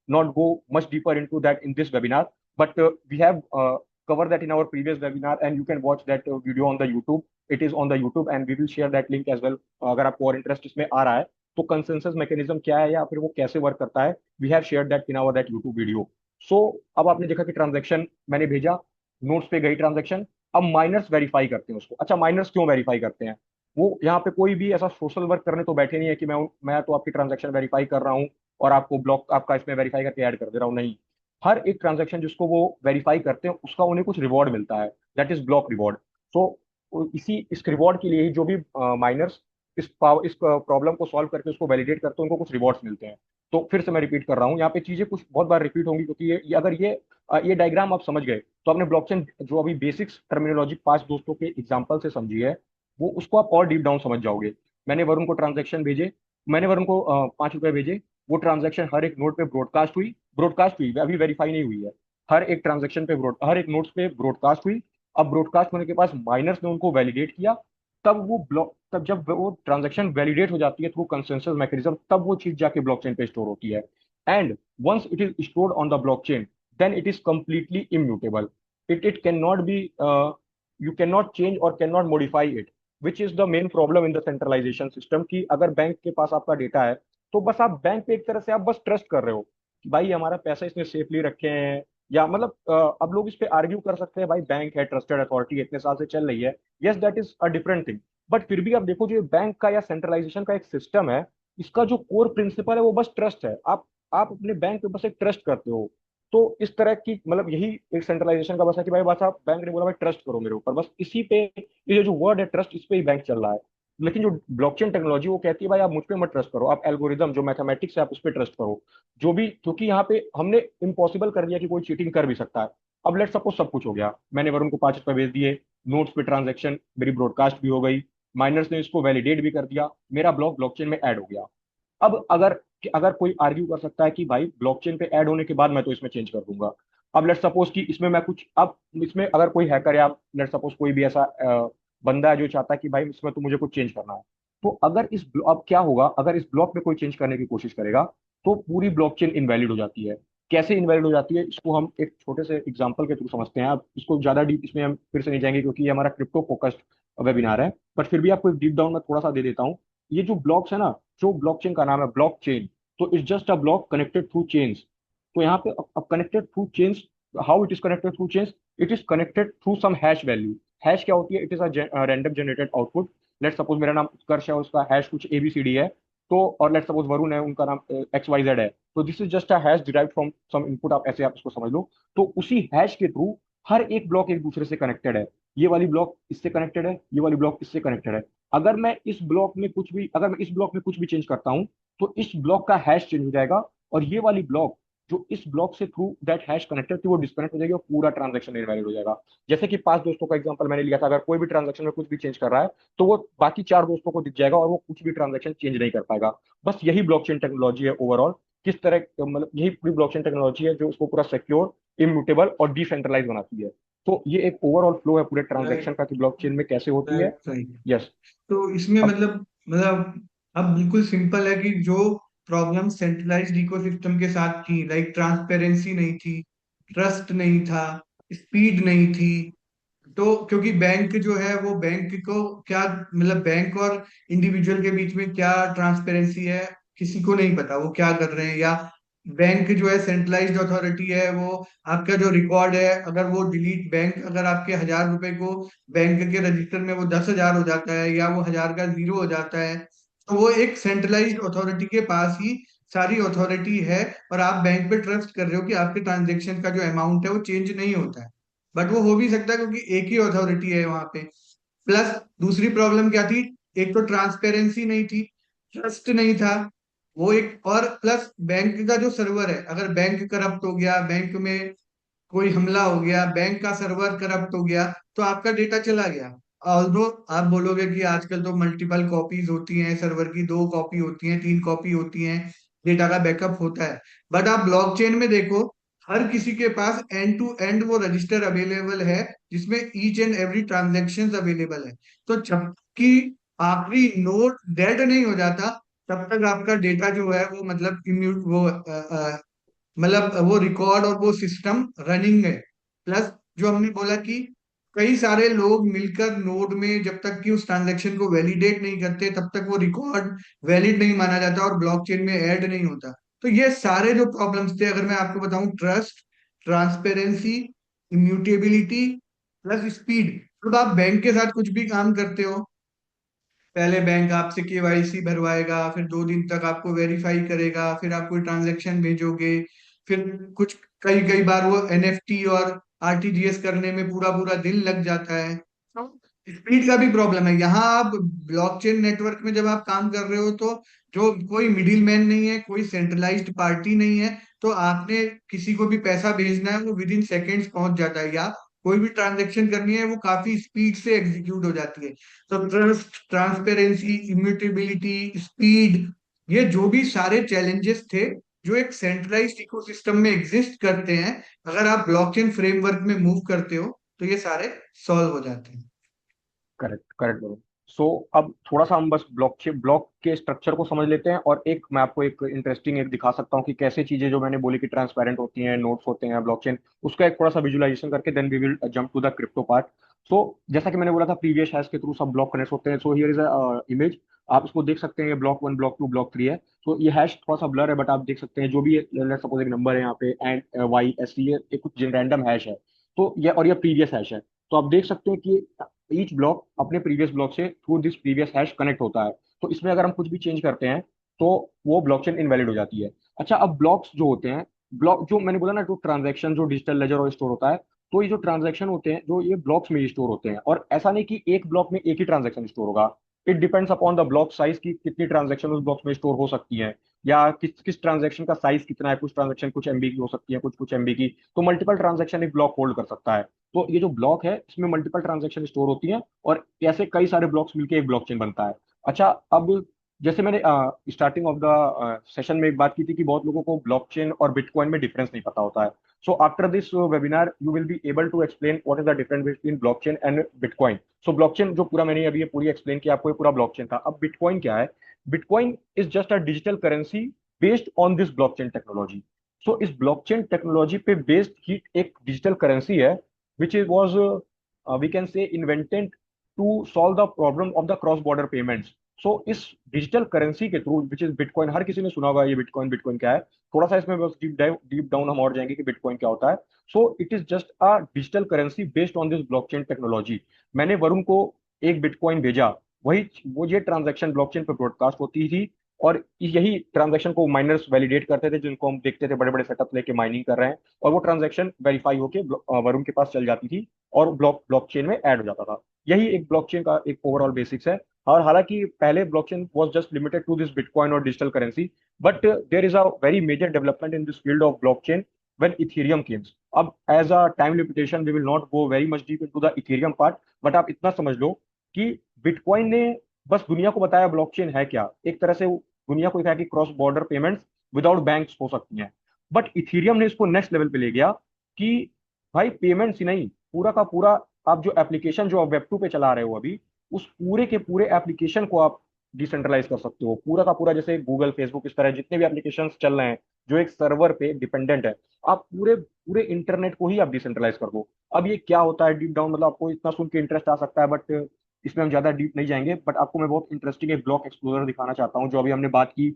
not go much deeper into that in this webinar, but we have covered that in our previous webinar, and you can watch that video on the YouTube. It is on the YouTube and we will share that link as well। अगर आपको और interest इसमें आ रहा है, तो consensus mechanism क्या है या फिर वो कैसे वर्क करता है, we have share that in our that YouTube video. So अब आपने देखा कि ट्रांजेक्शन मैंने भेजा, नोट्स पे गई ट्रांजेक्शन। अब माइनर्स वेरीफाई करते हैं उसको। अच्छा, माइनर्स क्यों वेरीफाई करते हैं? वो यहाँ पे कोई भी ऐसा सोशल वर्क करने तो बैठे नहीं है कि मैं तो आपकी ट्रांजेक्शन वेरीफाई कर रहा हूँ और आपको ब्लॉक आपका इसमें वेरीफाई करके ऐड कर दे रहा हूँ, नहीं। हर एक ट्रांजेक्शन जिसको वो वेरीफाई करते हैं उसका उन्हें कुछ रिवॉर्ड मिलता है, दैट इज ब्लॉक रिवॉर्ड। सो इसी इस रिवॉर्ड के लिए ही जो भी माइनर्स इस प्रॉब्लम को सॉल्व करके उसको वैलिडेट करते हैं, उनको कुछ रिवॉर्ड्स मिलते हैं। तो फिर से मैं रिपीट कर रहा हूँ, यहाँ पे चीजें कुछ बहुत बार रिपीट होंगी, क्योंकि अगर ये डायग्राम आप समझ गए, तो आपने ब्लॉकचेन जो अभी बेसिक्स टर्मिनोलॉजी 5 दोस्तों के एग्जाम्पल से समझी है, वो उसको आप और डीप डाउन समझ जाओगे। मैंने वरुण को ट्रांजेक्शन भेजे, मैंने वरुण को 5 रुपए भेजे, वो ट्रांजेक्शन हर एक नोट पे ब्रॉडकास्ट हुई, अभी वेरीफाई नहीं हुई है। हर एक ट्रांजेक्शन पे हर एक नोट्स पे ब्रॉडकास्ट हुई। अब ब्रॉडकास्ट होने के पास माइनर्स ने उनको वैलिडेट किया, तब जब वो ट्रांजेक्शन वैलिडेट हो जाती है थ्रू कंसेंसस मैकेनिज्म, तब वो चीज जाके ब्लॉकचेन पे स्टोर होती है। And once it is stored on the blockchain, then it is completely immutable. It can not be, you can not change और can not modify it, which is the main problem in the centralisation system. की अगर bank के पास आपका data है, तो बस आप bank पे एक तरह से आप बस ट्रस्ट कर रहे हो कि भाई हमारा पैसा इसने सेफली रखे हैं। या मतलब अब लोग इस पे आर्ग्यू कर सकते हैं, भाई बैंक है, ट्रस्टेड अथॉरिटी इतने साल से चल रही है, yes that is a different thing. But फिर भी आप देखो, जो बैंक का या सेंट्रलाइजेशन का एक सिस्टम है, इसका जो कोर प्रिंसिपल है वो बस ट्रस्ट है। आप अपने बैंक पे बस एक ट्रस्ट करते हो। तो इस तरह की मतलब यही एक सेंट्रलाइजेशन का बस है कि भाई बस आप बैंक ने बोला भाई ट्रस्ट करो मेरे ऊपर, बस इसी पे, ये जो वर्ड है ट्रस्ट, इस पे ही बैंक चल रहा है। लेकिन जो ब्लॉकचेन टेक्नोलॉजी वो कहती है भाई आप मुझ पे मत ट्रस्ट करो, आप एल्गोरिदम जो मैथमेटिक्स है आप उस पर ट्रस्ट करो, जो भी, क्योंकि यहाँ पे हमने इम्पॉसिबल कर दिया कि कोई चीटिंग कर भी सकता है। अब लेट सपोज सब कुछ हो गया, मैंने वरुण को 5 रुपए भेज दिए, नोट्स पे ट्रांजेक्शन मेरी ब्रॉडकास्ट भी हो गई, माइनर्स ने इसको वैलिडेट भी कर दिया, मेरा ब्लॉक ब्लॉकचेन में ऐड हो गया। अब अगर अगर कोई आर्ग्यू कर सकता है कि भाई ब्लॉकचेन पे ऐड होने के बाद मैं तो इसमें चेंज कर दूंगा। अब लेट सपोज कि इसमें मैं कुछ, अब इसमें अगर कोई हैकर या लेट सपोज कोई भी ऐसा बंदा है जो चाहता है कि भाई इसमें तो मुझे कुछ चेंज करना है, तो अगर अब क्या होगा, अगर इस ब्लॉक में कोई चेंज करने की कोशिश करेगा तो पूरी ब्लॉकचेन इनवैलिड हो जाती है। कैसे इनवैलिड हो जाती है इसको हम एक छोटे से एग्जांपल के थ्रू समझते हैं। अब इसको ज्यादा डीप इसमें हम फिर से नहीं जाएंगे क्योंकि ये हमारा क्रिप्टो फोकस्ड वेबिनार है, बट फिर भी आपको एक डीप डाउन में थोड़ा सा दे देता हूँ। ये जो ब्लॉक्स है ना, जो ब्लॉकचेन का नाम है ब्लॉक चेन, तो it's just a block connected through chains. तो यहाँ पे अब connected through chains, how it is connected through chains, it is connected through some hash value. Hash क्या होती है, it is a random generated output. Let suppose मेरा नाम उत्कर्ष है, उसका हैश कुछ एबीसीडी है, तो और लेट सपोज वरुण है, उनका नाम XYZ है, तो this is just a hash derived from some input, आप ऐसे आप इसको समझ लो। तो उसी हैश के थ्रू हर एक ब्लॉक एक दूसरे से कनेक्टेड है। ये वाली ब्लॉक इससे कनेक्टेड है, ये वाली ब्लॉक इससे कनेक्टेड है। अगर मैं इस ब्लॉक में कुछ भी चेंज करता हूं तो इस ब्लॉक का हैश चेंज हो जाएगा, और ये वाली ब्लॉक जो इस ब्लॉक से थ्रू दैट हैश कनेक्टेड थी वो डिस्कनेक्ट हो जाएगी और पूरा ट्रांजेक्शन इनवैलिड हो जाएगा। जैसे कि 5 दोस्तों का एग्जांपल मैंने लिया था, अगर कोई भी ट्रांजेक्शन में कुछ भी चेंज कर रहा है तो वो बाकी 4 दोस्तों को दिख जाएगा और वो कुछ भी ट्रांजेक्शन चेंज नहीं कर पाएगा। बस यही ब्लॉकचेन टेक्नोलॉजी है ओवरऑल। किस तरह, मतलब यही पूरी ब्लॉकचेन टेक्नोलॉजी है जो उसको पूरा सिक्योर, इम्यूटेबल और डिसेंट्रलाइज बनाती है। तो ये एक ओवरऑल फ्लो है पूरे ट्रांजेक्शन राइट, का कि ब्लॉकचेन में कैसे होती है। Right, right. यस। तो इसमें अब मतलब अब बिल्कुल सिंपल है कि जो प्रॉब्लम सेंट्रलाइज्ड इकोसिस्टम के साथ थी, लाइक ट्रांसपेरेंसी नहीं थी, ट्रस्ट नहीं था, स्पीड नहीं थी। तो क्योंकि बैंक जो है वो बैंक को क्या, मतलब बैंक और इंडिविजुअल के बीच में क्या ट्रांसपेरेंसी है, किसी को नहीं पता वो क्या कर रहे हैं। या बैंक जो है सेंट्रलाइज्ड अथॉरिटी है, वो आपका जो रिकॉर्ड है, अगर वो डिलीट, बैंक अगर आपके 1,000 रुपए को बैंक के रजिस्टर में वो 10,000 हो जाता है या वो 1,000 का जीरो हो जाता है, तो वो एक सेंट्रलाइज्ड अथॉरिटी के पास ही सारी अथॉरिटी है। और आप बैंक पे ट्रस्ट कर रहे हो कि आपके ट्रांजेक्शन का जो अमाउंट है वो चेंज नहीं होता है, बट वो हो भी सकता है क्योंकि एक ही अथॉरिटी है वहां पे। प्लस दूसरी प्रॉब्लम क्या थी, एक तो ट्रांसपेरेंसी नहीं थी, ट्रस्ट नहीं था, वो एक, और प्लस बैंक का जो सर्वर है, अगर बैंक करप्ट हो गया, बैंक में कोई हमला हो गया, बैंक का सर्वर करप्ट हो गया, तो आपका डेटा चला गया। ऑल्दो आप बोलोगे कि आजकल तो मल्टीपल कॉपीज होती हैं सर्वर की, 2 कॉपी होती हैं, 3 कॉपी होती हैं, डेटा का बैकअप होता है। बट आप ब्लॉकचेन में देखो, हर किसी के पास एंड टू एंड वो रजिस्टर अवेलेबल है जिसमें each and every transaction available है। तो जब कि आखिरी नोड डेड नहीं हो जाता, तब तक आपका डेटा जो है वो मतलब इम्यूट वो मतलब वो रिकॉर्ड और वो सिस्टम रनिंग है। प्लस जो हमने बोला कि कई सारे लोग मिलकर नोड में जब तक कि उस ट्रांजेक्शन को वैलिडेट नहीं करते, तब तक वो रिकॉर्ड वैलिड नहीं माना जाता और ब्लॉकचेन में ऐड नहीं होता। तो ये सारे जो प्रॉब्लम्स थे, अगर मैं आपको बताऊं, trust, transparency, immutability plus speed. जब आप बैंक के साथ कुछ भी काम करते हो, पहले बैंक आपसे केवाईसी भरवाएगा, फिर 2 दिन तक आपको वेरीफाई करेगा, फिर आप कोई ट्रांजैक्शन भेजोगे, फिर कुछ कई कई बार वो एनएफटी और आरटीजीएस करने में पूरा पूरा दिन लग जाता है। तो स्पीड का भी प्रॉब्लम है। यहाँ आप ब्लॉकचेन नेटवर्क में जब आप काम कर रहे हो, तो जो कोई मिडिल मैन नहीं है, कोई सेंट्रलाइज्ड पार्टी नहीं है, तो आपने किसी को भी पैसा भेजना है वो विद इन सेकेंड्स पहुंच जाता है, या कोई भी ट्रांजेक्शन करनी है वो काफी स्पीड से एग्जीक्यूट हो जाती है। तो ट्रस्ट, ट्रांसपेरेंसी, इम्यूटेबिलिटी, स्पीड, ये जो भी सारे चैलेंजेस थे जो एक सेंट्रलाइज्ड इकोसिस्टम में एग्जिस्ट करते हैं, अगर आप ब्लॉकचेन फ्रेमवर्क में मूव करते हो तो ये सारे सॉल्व हो जाते हैं। Correct, correct bro. सो अब थोड़ा सा हम बस ब्लॉक के स्ट्रक्चर को समझ लेते हैं, और एक मैं आपको एक इंटरेस्टिंग एक दिखा सकता हूँ कि कैसे चीजें जो मैंने बोली कि ट्रांसपेरेंट होती हैं, नोट्स होते हैं ब्लॉकचेन, उसका एक थोड़ा सा विजुअलाइजेशन करके then we will jump to the crypto part. So जैसा कि मैंने बोला था प्रीवियस हैश के थ्रू सब ब्लॉक कनेक्ट होते हैं। So here is a image, आप इसको देख सकते हैं, ये ब्लॉक 1, ब्लॉक 2, ब्लॉक 3 है। तो ये हैश थोड़ा सा ब्लर है बट आप देख सकते हैं जो भी लेट्स सपोज एक नंबर है यहाँ पे एंड YSC, ये कुछ रैंडम हैश है। तो ये, और ये प्रीवियस हैश है। तो आप देख सकते हैं कि ईच ब्लॉक अपने प्रीवियस ब्लॉक से through this previous hash connect होता है। तो इसमें अगर हम कुछ भी चेंज करते हैं तो वो ब्लॉकचेन इनवैलिड हो जाती है। अच्छा, अब ब्लॉक्स जो होते हैं, ब्लॉक जो मैंने बोला ना, जो ट्रांजैक्शन जो डिजिटल लेजर और स्टोर होता है, तो ये जो ट्रांजैक्शन होते हैं जो ये ब्लॉक्स में ही स्टोर होते हैं, और ऐसा नहीं कि एक ब्लॉक में एक ही ट्रांजैक्शन स्टोर होगा। It depends upon the block size की कितनी ट्रांजेक्शन उस ब्लॉक में स्टोर हो सकती है, या किस किस ट्रांजेक्शन का साइज कितना है। कुछ ट्रांजेक्शन कुछ एमबी की हो सकती है, कुछ कुछ एमबी की, तो मल्टीपल ट्रांजेक्शन एक ब्लॉक होल्ड कर सकता है। तो ये जो ब्लॉक है इसमें मल्टीपल ट्रांजेक्शन स्टोर होती हैं, और ऐसे कई सारे ब्लॉक्स मिलकर एक ब्लॉकचेन बनता है। अच्छा, अब जैसे मैंने स्टार्टिंग ऑफ द सेशन में एक बात की थी कि बहुत लोगों को ब्लॉकचेन और बिटकॉइन में डिफरेंस नहीं पता होता है। So after this webinar you will be able to explain what is the difference between blockchain and bitcoin. So blockchain जो पूरा मैंने अभी ये पूरी एक्सप्लेन किया आपको, ये पूरा ब्लॉकचेन था। अब बिटकॉइन क्या है? Bitcoin is just a digital currency based on this blockchain technology. So इस ब्लॉकचेन टेक्नोलॉजी पे बेस्ड ही एक डिजिटल करेंसी है, which is was we can say invented to solve the problem of the cross border payments. So इस digital currency के through, which is bitcoin, हर किसी ने सुना होगा ये बिटकॉइन, बिटकॉइन क्या है। थोड़ा सा इसमें बस डीप डाउन हम और जाएंगे कि बिटकॉइन क्या होता है। So it is just a digital currency based on this blockchain technology. मैंने वरुण को एक बिटकॉइन भेजा, वही वो ये ट्रांजैक्शन ब्लॉकचेन पर ब्रॉडकास्ट होती थी, और यही ट्रांजैक्शन को माइनर्स वैलिडेट करते थे, जिनको हम देखते थे बड़े बड़े सेटअप लेके माइनिंग कर रहे हैं, और वो ट्रांजैक्शन वेरीफाई होके वरुण के पास चल जाती थी और ब्लॉकचेन में ऐड हो जाता था। यही एक ब्लॉकचेन का एक ओवरऑल बेसिक्स है। और हालांकि पहले blockchain was just limited to this bitcoin और digital currency, but there is a very major development in this field of blockchain when Ethereum came. अब as a time limitation we will not go very much deep into the Ethereum part, but आप इतना समझ लो कि bitcoin ने बस दुनिया को बताया ब्लॉकचेन है क्या, एक तरह से दुनिया को दिखाया कि cross border payments without banks हो सकती हैं। बट इथीरियम ने इसको नेक्स्ट लेवल पे ले गया कि भाई पेमेंट्स ही नहीं, पूरा का पूरा आप जो एप्लीकेशन जो आप वेब टू पे चला रहे हो अभी, उस पूरे के पूरे एप्लीकेशन को आप डिसेंट्रलाइज कर सकते हो, पूरा का पूरा। जैसे गूगल, फेसबुक, इस तरह जितने भी एप्लीकेशन चल रहे हैं जो एक सर्वर पे डिपेंडेंट है, आप पूरे पूरे इंटरनेट को ही आप डिसेंट्रलाइज कर दो। अब ये क्या होता है डीप डाउन, मतलब आपको इतना सुन के इंटरेस्ट आ सकता है, बट इसमें हम ज्यादा डीप नहीं जाएंगे। बट आपको मैं बहुत इंटरेस्टिंग एक ब्लॉक एक्सप्लोरर दिखाना चाहता हूँ, जो अभी हमने बात की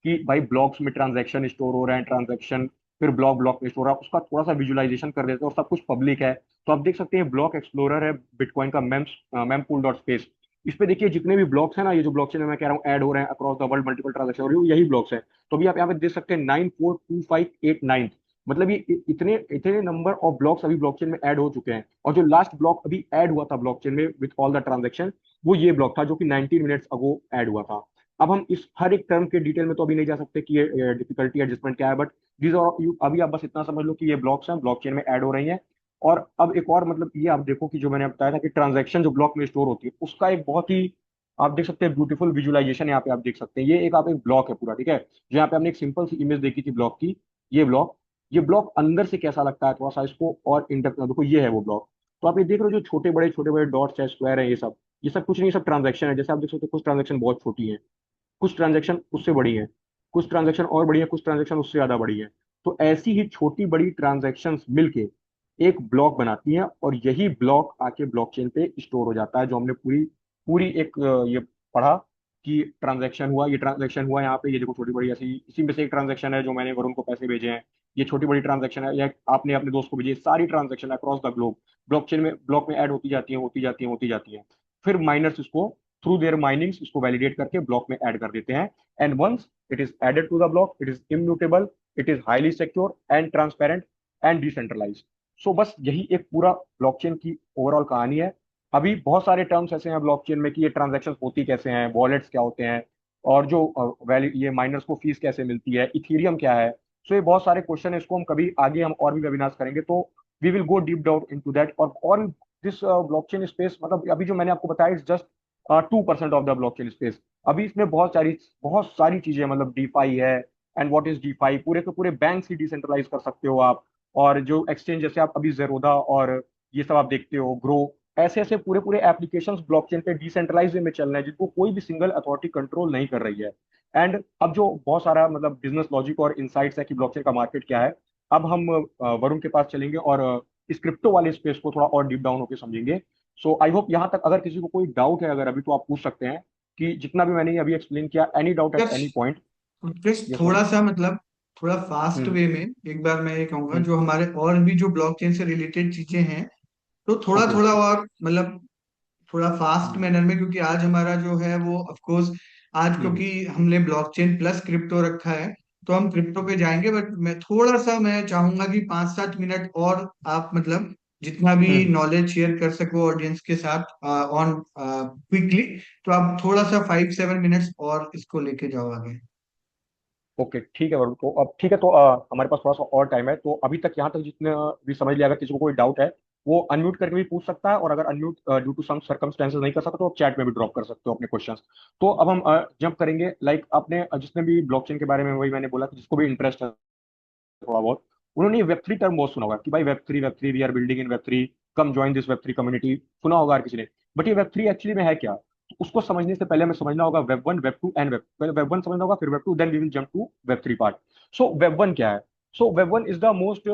कि भाई ब्लॉक्स में ट्रांजैक्शन स्टोर हो रहे हैं, ट्रांजैक्शन फिर ब्लॉक ब्लॉक में स्टोर हो रहा है, उसका थोड़ा सा विजुअलाइजेशन कर देते हैं, और सब कुछ पब्लिक है। तो आप देख सकते हैं ब्लॉक एक्सप्लोरर है बिटकॉइन का, मेमपूल डॉट स्पेस। इस पे देखिए जितने भी ब्लॉक्स हैं ना, ये जो ब्लॉकचेन में मैं कह रहा हूँ ऐड हो रहे हैं across the world, multiple transaction हो रही है, यही ब्लॉक्स हैं। तो अभी आप यहाँ पे देख सकते हैं 942589, मतलब ये इतने इतने नंबर ऑफ ब्लॉक्स अभी ब्लॉकचेन में ऐड हो चुके हैं। और जो लास्ट ब्लॉक अभी ऐड हुआ था ब्लॉकचेन में विद ऑल द ट्रांजेक्शन, वो ये ब्लॉक था जो कि 19 मिनट्स अगो ऐड हुआ था। अब हम इस हर एक टर्म के डिटेल में तो अभी नहीं जा सकते कि ये डिफिकल्टी एडजस्टमेंट क्या है, बट दीज आर यू, अभी आप बस इतना समझ लो कि ये ब्लॉक्स हैं, ब्लॉकचेन में ऐड हो रही हैं। और अब एक और मतलब ये आप देखो कि जो मैंने बताया था कि ट्रांजैक्शन जो ब्लॉक में स्टोर होती है, उसका एक बहुत ही आप देख सकते हैं ब्यूटीफुल विजुअलाइजेशन यहाँ पे आप देख सकते हैं। ये एक आप एक ब्लॉक है पूरा, ठीक है, जो यहाँ पे हमने एक सिंपल सी इमेज देखी थी ब्लॉक की। ये ब्लॉक, ये ब्लॉक अंदर से कैसा लगता है थोड़ा सा इसको और इंटर देखो, ये है वो ब्लॉक। तो आप ये देख रहे हो जो छोटे बड़े डॉट्स है, स्क्वायर है, ये सब कुछ नहीं, सब ट्रांजैक्शन है। जैसे आप देख सकते हो कुछ ट्रांजैक्शन बहुत छोटी है, कुछ ट्रांजैक्शन उससे बड़ी है, कुछ ट्रांजैक्शन और बड़ी है, कुछ ट्रांजैक्शन उससे ज्यादा बड़ी है। तो ऐसी ही छोटी बड़ी ट्रांजैक्शंस मिलके एक ब्लॉक बनाती हैं, और यही ब्लॉक आके ब्लॉकचेन पे स्टोर हो जाता है। जो हमने पूरी पूरी एक ये पढ़ा कि ट्रांजैक्शन हुआ, ये ट्रांजैक्शन हुआ यहाँ पे, ये देखो छोटी बड़ी ऐसी, इसी में से एक ट्रांजैक्शन है जो मैंने वरुण को पैसे भेजे हैं, ये छोटी बड़ी ट्रांजैक्शन है, या आपने अपने दोस्त को भेजी, सारी transaction across the globe blockchain में ब्लॉक में ऐड होती जाती है, होती जाती है, होती जाती है। फिर माइनर्स इसको थ्रू देयर माइनिंग्स इसको वैलिडेट करके ब्लॉक में ऐड कर देते हैं। And once it is added to the block, it is immutable, it is highly secure and transparent and decentralised. So बस यही एक पूरा ब्लॉकचेन की ओवरऑल कहानी है। अभी बहुत सारे टर्म्स ऐसे हैं ब्लॉकचेन में कि ये ट्रांजैक्शन होती कैसे हैं, वॉलेट्स क्या होते हैं, और जो वैल्यू ये माइनर्स को फीस कैसे मिलती है, इथीरियम क्या है। सो ये बहुत सारे क्वेश्चन है, इसको हम कभी आगे हम और भी वेबिनार्स करेंगे, तो we will go deep down into that. और दिस ब्लॉकचेन स्पेस, मतलब अभी जो मैंने आपको बताया it's just 2% of the blockchain space. अभी इसमें बहुत सारी चीजें हैं, मतलब डीफाई है। एंड व्हाट इज डीफाई, पूरे के पूरे बैंक ही डिसेंट्रलाइज कर सकते हो आप। और जो एक्सचेंज जैसे आप अभी जेरोदा और ये सब आप देखते हो, ग्रो, ऐसे ऐसे पूरे पूरे एप्लीकेशंस ब्लॉकचेन पे डिसेंट्रलाइज में चल रहे हैं, जिनको कोई भी सिंगल अथॉरिटी कंट्रोल नहीं कर रही है। एंड अब जो बहुत सारा मतलब बिजनेस लॉजिक और इनसाइट्स है कि ब्लॉकचेन का मार्केट क्या है, अब हम वरुण के पास चलेंगे और इस क्रिप्टो वाले स्पेस को थोड़ा और डीप डाउन होकर समझेंगे। सो आई होप यहाँ तक अगर किसी को कोई डाउट है अगर अभी, तो आप पूछ सकते हैं कि जितना भी मैंने अभी एक्सप्लेन किया, any doubt at any just point. Just yes Varun. थोड़ा सा मतलब थोड़ा फास्ट हम्म। वे में एक बार मैं ये कहूंगा, हम्म। जो हमारे और भी जो ब्लॉकचेन से रिलेटेड चीजें हैं, तो थोड़ा ओके। थोड़ा और मतलब थोड़ा फास्ट हम्म। मैनर में, क्योंकि आज हमारा जो है वो ऑफ कोर्स आज हम्म। क्योंकि हमने ब्लॉकचेन प्लस क्रिप्टो रखा है, तो हम क्रिप्टो पे जाएंगे। बट मैं थोड़ा सा मैं चाहूंगा कि 5-7 मिनट और आप मतलब जितना भी हम्म। नॉलेज शेयर कर सको ऑडियंस के साथ ऑन क्विकली। तो आप थोड़ा सा 5-7 मिनट्स और इसको लेके जाओ आगे। ओके ठीक है वरुण, तो अब ठीक है, तो हमारे पास थोड़ा सा और टाइम है, तो अभी तक यहाँ तक जितने भी समझ लिया, अगर किसी को कोई डाउट है वो अनम्यूट करके भी पूछ सकता है, और अगर unmute due to some circumstances नहीं कर सकता तो आप चैट में भी ड्रॉप कर सकते हो अपने क्वेश्चंस। तो अब हम जंप करेंगे, लाइक आपने जिसने भी ब्लॉकचेन के बारे में, वही मैंने बोला कि जिसको भी इंटरेस्ट है थोड़ा बहुत, उन्होंने ये वेब 3 टर्म बहुत सुना होगा कि भाई web 3 we are building in web 3, come join this web 3 community, सुना होगा हर किसी ने। बट ये वेब 3 एक्चुअली में है क्या, तो उसको समझने से पहले हमें समझना होगा वेब 1, वेब 2 एंड पहले वेब 1 समझना होगा, फिर web 2, then we will jump to web 3 part. So web 1 क्या है? So web 1 is the most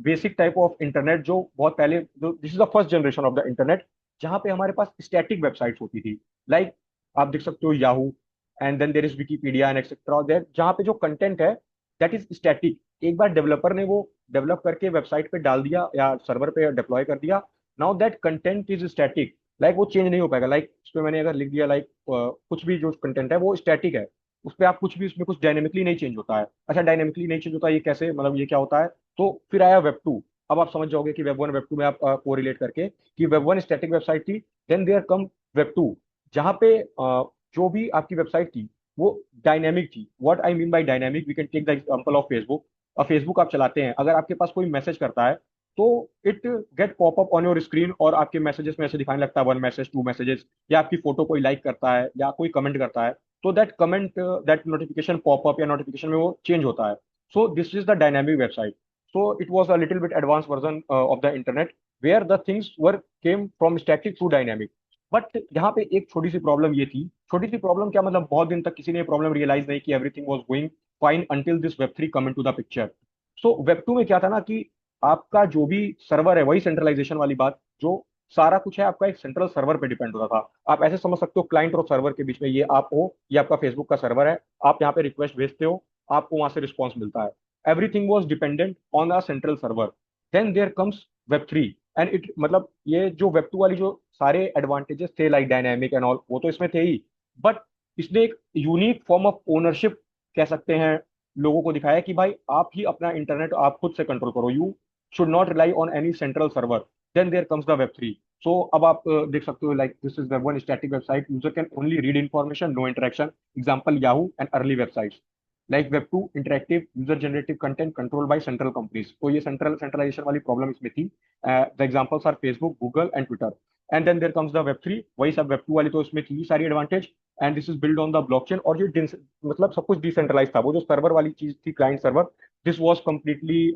basic type of internet, जो बहुत पहले, जो this is the first generation of the internet, जहां पे हमारे पास स्टैटिक वेबसाइट्स होती थी। लाइक आप देख सकते हो Yahoo, and then there is Wikipedia and etcetera, there जहाँ पे जो कंटेंट है दैट इज स्टैटिक। एक बार डेवलपर ने वो डेवलप करके वेबसाइट पे डाल दिया या सर्वर पे डिप्लॉय कर दिया, now that content is static, like वो चेंज नहीं हो पाएगा। लाइक उस पर मैंने अगर लिख दिया, लाइक कुछ भी जो कंटेंट है वो स्टैटिक है, उस पर आप कुछ भी, उसमें कुछ डायनेमिकली नहीं चेंज होता है। अच्छा, डायनेमिकली नहीं चेंज होता, ये कैसे, मतलब ये क्या होता है? तो फिर आया वेब 2। अब आप समझ जाओगे कि वेब 1 वेब 2 में आप को रिलेट करके कि वेब 1 स्टैटिक वेबसाइट थी, देन देयर कम वेब 2, जहाँ पे जो भी आपकी वेबसाइट थी वो डायनेमिक थी। What I mean by dynamic, we can take the example of Facebook. और फेसबुक आप चलाते हैं, अगर आपके पास कोई मैसेज करता है तो it get pop up on your screen, और आपके मैसेजेस में ऐसे दिखाने लगता है 1 मैसेज, 2 मैसेजेस, या आपकी फोटो कोई लाइक करता है या कोई कमेंट करता है, तो that comment, that notification pop up या नोटिफिकेशन में वो चेंज होता है। So this is the dynamic website. So it was a little bit advance version of the internet, where the things were came from static to dynamic. But यहाँ पे एक छोटी सी problem ये थी, छोटी सी प्रॉब्लम क्या, मतलब बहुत दिन तक किसी ने प्रॉब्लम रियलाइज नहीं की, everything was going fine until this web 3 come into the picture. So web 2 में क्या था ना कि आपका जो भी सर्वर है, वही सेंट्रलाइजेशन वाली बात, जो सारा कुछ है आपका एक सेंट्रल सर्वर पे डिपेंड होता था। आप ऐसे समझ सकते हो, क्लाइंट और सर्वर के बीच में ये आप हो, ये आपका फेसबुक का सर्वर है, आप यहाँ पे रिक्वेस्ट भेजते हो, आपको वहां से रिस्पॉन्स मिलता है। Everything was dependent on a central server. Then there comes web 3, and it, मतलब ये जो वेब 2 वाली जो सारे एडवांटेजेस थे, लाइक डायनामिक एंड ऑल, वो तो इसमें थे ही, बट इसने एक यूनिक फॉर्म ऑफ ओनरशिप कह सकते हैं लोगों को दिखाया कि भाई आप ही अपना इंटरनेट आप खुद से कंट्रोल करो, you should not rely on any central server. Then there comes the web 3। सो अब आप देख सकते हो, like this is web 1 static website, user can only read information, no interaction, example Yahoo and early websites. Like web 2 interactive user generative content control by central companies, तो ये centralization वाली problem इसमें थी। The examples are Facebook, Google and Twitter. And then there comes the web 3, वही सब web 2 वाली, तो इसमें थी सारी advantage, and this is build on the blockchain. और ये मतलब सब कुछ डिसेंट्रलाइज था, वो जो सर्वर वाली चीज थी, client server, this was completely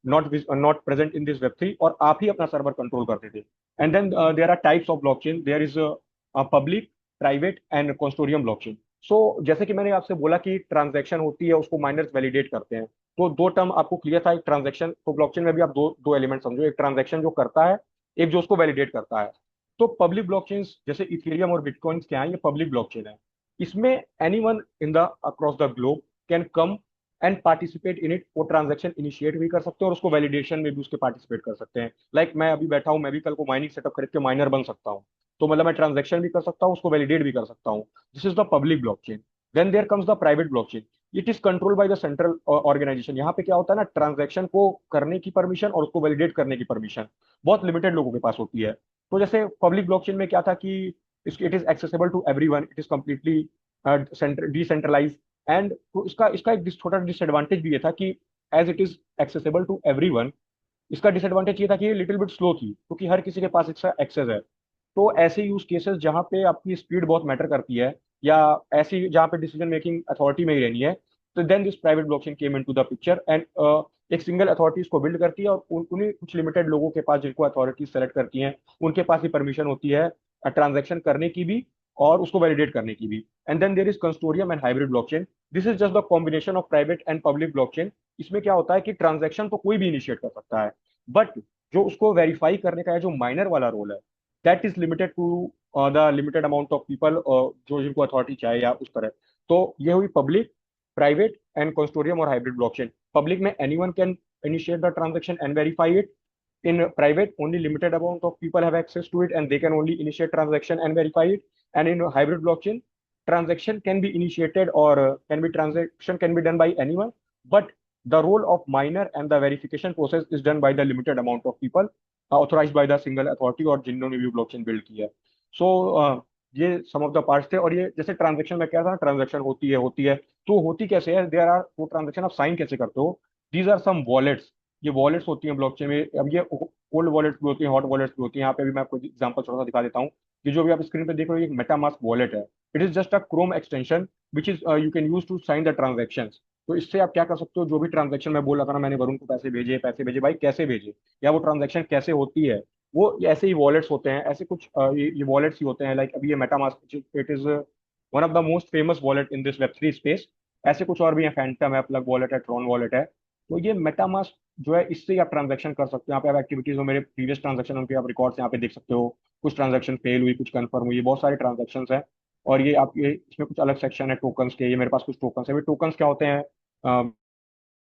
not present in this web 3, और आप ही अपना सर्वर कंट्रोल करते थे। And then there are types of blockchain, there is public, private and consortium blockchain. So जैसे कि मैंने आपसे बोला कि ट्रांजैक्शन होती है, उसको माइनर्स वैलिडेट करते हैं, तो दो टर्म आपको क्लियर था, एक ट्रांजैक्शन, तो ब्लॉकचेन में भी आप दो दो एलिमेंट समझो, एक ट्रांजैक्शन जो करता है, एक जो उसको वैलिडेट करता है। तो पब्लिक ब्लॉकचेन जैसे इथेरियम और बिटकॉइन क्या है, ये पब्लिक ब्लॉकचेन है। इसमें anyone in the across the globe can come and participate in it, वो ट्रांजैक्शन इनिशिएट भी कर सकते हैं और उसको वैलिडेशन में भी उसके पार्टिसिपेट कर सकते हैं। लाइक मैं अभी बैठा हूँ, मैं भी कल को माइनिंग सेटअप खरीद के माइनर बन सकता हूँ, तो मतलब मैं ट्रांजैक्शन भी कर सकता हूँ, उसको वैलिडेट भी कर सकता हूँ। This is the public blockchain. Then there comes the private blockchain, it is control by the central organization. यहाँ पे क्या होता है ना, ट्रांजैक्शन को करने की परमिशन और उसको वैलिडेट करने की परमिशन बहुत लिमिटेड लोगों के पास होती है। तो जैसे पब्लिक ब्लॉकचेन में क्या था कि it is accessible to everyone, it is completely decentralize. And तो इसका इसका एक छोटा डिसएडवांटेज भी ये था कि as it is accessible to everyone, इसका डिसएडवांटेज ये था कि ये लिटिल बिट स्लो थी, क्योंकि हर किसी के पास इसका एक्सेस है। तो ऐसे यूज केसेस जहाँ पे आपकी स्पीड बहुत मैटर करती है, या ऐसी जहाँ पे डिसीजन मेकिंग अथॉरिटी में ही रहनी है, तो then this private blockchain came into the picture, and एक सिंगल अथॉरिटी इसको बिल्ड करती है, और उन्हीं कुछ लिमिटेड लोगों के पास, जिनको अथॉरिटीज सेलेक्ट करती हैं, उनके पास ही परमिशन होती है ट्रांजेक्शन करने की भी और उसको वैलिडेट करने की भी। And then there is consortium and hybrid blockchain, this is just the combination of private and public blockchain. इसमें क्या होता है कि ट्रांजेक्शन तो कोई भी इनिशिएट कर सकता है, बट जो उसको वेरीफाई करने का है, जो माइनर वाला रोल है, that is limited to the limited amount of people, जो जिनको अथॉरिटी चाहे या उस तरह। तो ये हुई पब्लिक, प्राइवेट एंड कंसोर्टियम और हाइब्रिड ब्लॉकचेन। पब्लिक में anyone can initiate the transaction and verify it. In private, only limited amount of people have access to it, and they can only initiate transaction and verify it. And in hybrid blockchain, transaction can be initiated, or can be transaction can be done by anyone, but The role of miner and the verification process is done by the limited amount of people authorized by the single authority और जिन्होंने भी blockchain build किया है. सो ये सम of the parts थे. और ये जैसे ट्रांजेक्शन में क्या था, ट्रांजेक्शन होती है तो होती कैसे है, देयर आर, वो ट्रांजेक्शन आप साइन कैसे करते हो. These are some wallets. ये वॉलेट्स होती हैं ब्लॉकचेन में. अब ये कोल्ड वॉलेट्स भी होती हैं, हॉट वॉलेट्स भी होती हैं. यहाँ पे भी मैं आपको एग्जांपल छोटा सा दिखा देता हूँ. ये जो भी आप स्क्रीन पे देख रहे हो, ये मेटामास्क वॉलेट है. It is just a Chrome extension which is you can use to sign the transaction. तो इससे आप क्या कर सकते हो, जो भी ट्रांजेक्शन मैं बोल रहा था ना, मैंने वरुण को पैसे भेजे भाई, कैसे भेजे या वो ट्रांजेक्शन कैसे होती है, वो ऐसे ही वॉलेट्स होते हैं. ऐसे कुछ ये वॉलेट्स ही होते हैं. लाइक अभी ये MetaMask, it is one of the most famous wallet in this Web3 space. ऐसे कुछ और भी हैं, फैंटम है, प्लग वॉलेट है, ट्रॉन वॉलेट है. तो ये मेटामास्क जो है, इससे ही आप ट्रांजेक्शन कर सकते हो. यहाँ पे आप एक्टिविटीज में मेरे प्रीवियस ट्रांजेक्शन उनके आप रिकॉर्ड्स यहाँ पे देख सकते हो. कुछ ट्रांजेक्शन फेल हुई, कुछ कंफर्म हुई, बहुत सारे ट्रांजेक्शन हैं. और ये आप ये इसमें कुछ अलग सेक्शन है टोकन्स के. ये मेरे पास कुछ टोकन्स है. टोकन्स क्या होते हैं,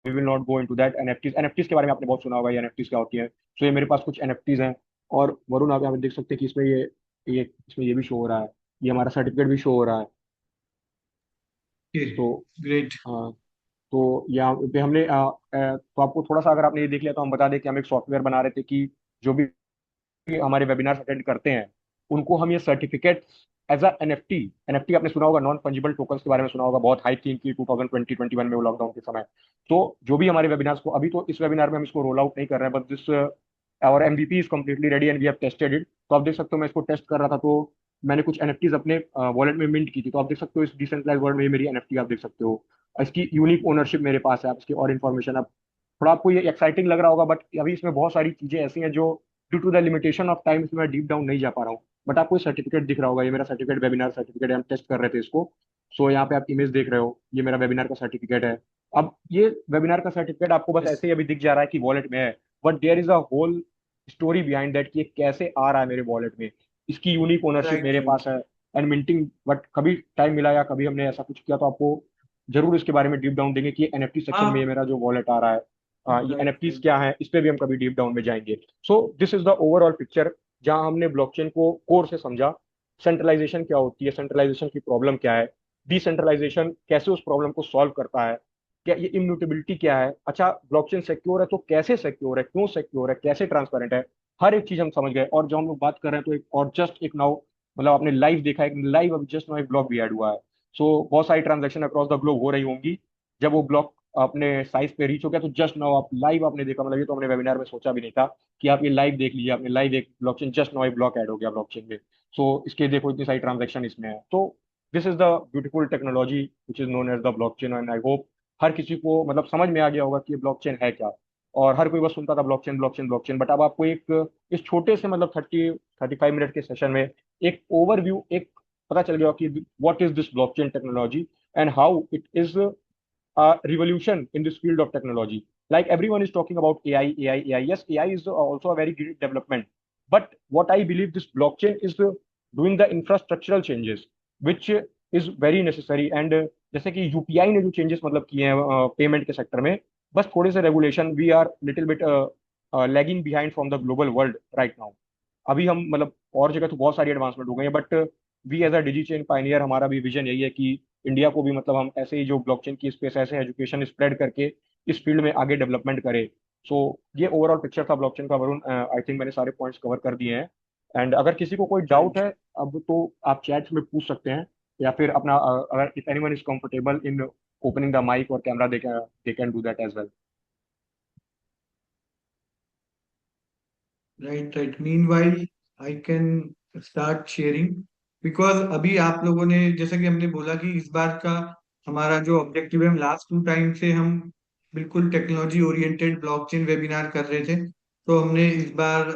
we will not go into that. NFTs के बारे में आपने बहुत सुना होगा, ये एनएफटीज क्या होती है. सो ये मेरे पास कुछ एनएफटीज हैं. और वरुण, आप यहाँ पे देख सकते हैं कि इसमें ये इसमें ये भी शो हो रहा है. ये हमारा सर्टिफिकेट भी शो हो रहा है. तो ग्रेट। हाँ, तो यहाँ पे हमने तो आपको थोड़ा सा, अगर आपने ये देख लिया, तो हम बता दें कि हम एक सॉफ्टवेयर बना रहे थे कि जो भी हमारे वेबिनार अटेंड करते हैं उनको हम ये certificate as a NFT. NFT आपने सुना होगा, नॉन फंजिबल टोकन्स के बारे में सुना होगा, बहुत हाई थी इनकी 2020-21 में, वो लॉकडाउन के समय. तो जो भी हमारे वेबिनार्स को, अभी तो इस वेबिनार में हम इसको रोल आउट नहीं कर रहे हैं, बट दिस और MVP is completely ready and we have tested it. तो आप देख सकते हो, मैं इसको टेस्ट कर रहा था, तो मैंने कुछ एनएफटीज अपने वॉलेट में मिंट की थी. तो आप देख सकते हो, इस डिसेंट्रलाइज वर्ल्ड में ये मेरी एनएफटी आप देख सकते हो. इसकी यूनिक ओनरशिप मेरे पास है. आप इसकी और इन्फॉर्मेशन, आप थोड़ा आपको ये एक्साइटिंग लग रहा होगा, बट अभी इसमें बहुत सारी चीजें ऐसी हैं जो due to the limitation of time इसमें मैं डीप डाउन नहीं जा पा रहा हूँ. बट आपको सर्टिफिकेट दिख रहा होगा, ये मेरा सर्टिफिकेट, वेबिनार सर्टिफिकेट है, हम टेस्ट कर रहे थे इसको. सो यहाँ पे आप इमेज देख रहे हो, ये मेरा वेबिनार का सर्टिफिकेट है. अब ये वेबिनार का सर्टिफिकेट आपको बस यस। ऐसे ही अभी दिख जा रहा है कि वॉलेट में है, but there is a whole story behind that कि ये कैसे आ रहा है मेरे वॉलेट में. इसकी यूनिक ओनरशिप राइट मेरे राइट। पास है एंड मिंटिंग. बट कभी टाइम मिला या कभी हमने ऐसा कुछ किया तो आपको जरूर इसके बारे में डीप डाउन देंगे कि एनएफटी सेक्शन में ये हाँ। मेरा जो वॉलेट आ रहा है, ये राइट एनएफटीज राइट। क्या है, इस पे भी हम कभी डीप डाउन में जाएंगे. सो this is the overall picture, जहां हमने ब्लॉकचेन को कोर से समझा. सेंट्रलाइजेशन क्या होती है, सेंट्रलाइजेशन की प्रॉब्लम क्या है, डिसेंट्रलाइजेशन कैसे उस प्रॉब्लम को सॉल्व करता है, क्या ये इम्यूटेबिलिटी क्या है, अच्छा ब्लॉकचेन सिक्योर है तो कैसे सिक्योर है, क्यों सिक्योर है, कैसे ट्रांसपेरेंट है, हर एक चीज हम समझ गए. और जो हम लोग बात कर रहे हैं, तो एक और जस्ट एक नाउ, मतलब आपने लाइव देखा है, लाइव अभी जस्ट नाउ एक ब्लॉक भी ऐड हुआ है. सो बहुत सारी ट्रांजेक्शन अक्रॉस द ग्लोब हो रही होंगी. जब वो ब्लॉक अपने साइज पे रीच हो गया, तो जस्ट नाउ आप लाइव आपने देखा, मतलब ये तो हमने वेबिनार में सोचा भी नहीं था कि आप ये लाइव देख लीजिए. आपने लाइव एक ब्लॉकचेन, जस्ट नाउ एक ब्लॉक ऐड हो गया ब्लॉकचेन में. सो इसके देखो, इतनी सारी ट्रांजेक्शन इसमें है. तो this is the beautiful technology which is known as the blockchain. And I hope हर किसी को मतलब समझ में आ गया होगा कि ये ब्लॉकचेन है क्या. और हर कोई बस सुनता था ब्लॉकचेन ब्लॉकचेन ब्लॉकचेन, बट अब आपको एक इस छोटे से मतलब 30-35 मिनट के सेशन में एक ओवरव्यू, एक पता चल गया कि what is this blockchain technology and how it is a revolution in this field of technology. Like everyone is talking about AI, AI, AI. Yes, AI is also a very great development. But what I believe, this blockchain is doing the infrastructural changes, which is very necessary. And जैसे कि UPI ने जो changes मतलब किए हैं payment के sector में, बस थोड़े से regulation, we are little bit lagging behind from the global world right now. अभी हम मतलब और जगह तो बहुत सारी एडवांसमेंट हो गई है, but we as a Digichain pioneer, हमारा भी विजन यही है कि इंडिया को भी मतलब हम ऐसे ही जो ब्लॉकचेन की स्पेस, ऐसे एजुकेशन स्प्रेड करके इस फील्ड में आगे डेवलपमेंट करें. सो ये ओवरऑल पिक्चर था ब्लॉकचेन का, वरुण. आई थिंक मैंने सारे पॉइंट्स कवर कर दिए हैं. एंड अगर किसी को कोई डाउट राइट। है अब, तो आप चैट में पूछ सकते हैं, या फिर अपना अगर if anyone is comfortable in opening the mic और camera, they can do that as well. Right right. Meanwhile I can start sharing, because अभी आप लोगों ने, जैसा कि हमने बोला कि इस बार का हमारा जो ऑब्जेक्टिव है, हम लास्ट 2 टाइम से हम बिल्कुल टेक्नोलॉजी ओरिएंटेड ब्लॉकचेन वेबिनार कर रहे थे. तो हमने इस बार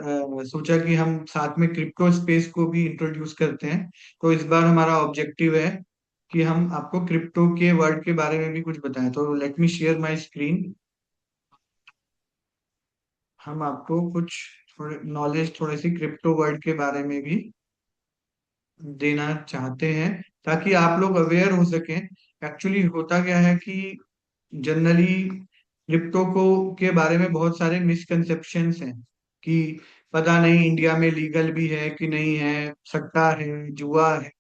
सोचा कि हम साथ में क्रिप्टो स्पेस को भी इंट्रोड्यूस करते हैं. तो इस बार हमारा ऑब्जेक्टिव है कि हम आपको क्रिप्टो के वर्ड के बारे में भी कुछ बताएं. तो let me share my screen. हम आपको कुछ थोड़े नॉलेज, थोड़ी सी क्रिप्टो वर्ल्ड के बारे में भी देना चाहते हैं, ताकि आप लोग अवेयर हो सकें. एक्चुअली होता क्या है कि जनरली क्रिप्टो को के बारे में बहुत सारे मिसकंसेप्शंस हैं कि पता नहीं इंडिया में लीगल भी है कि नहीं है, सट्टा है, जुआ है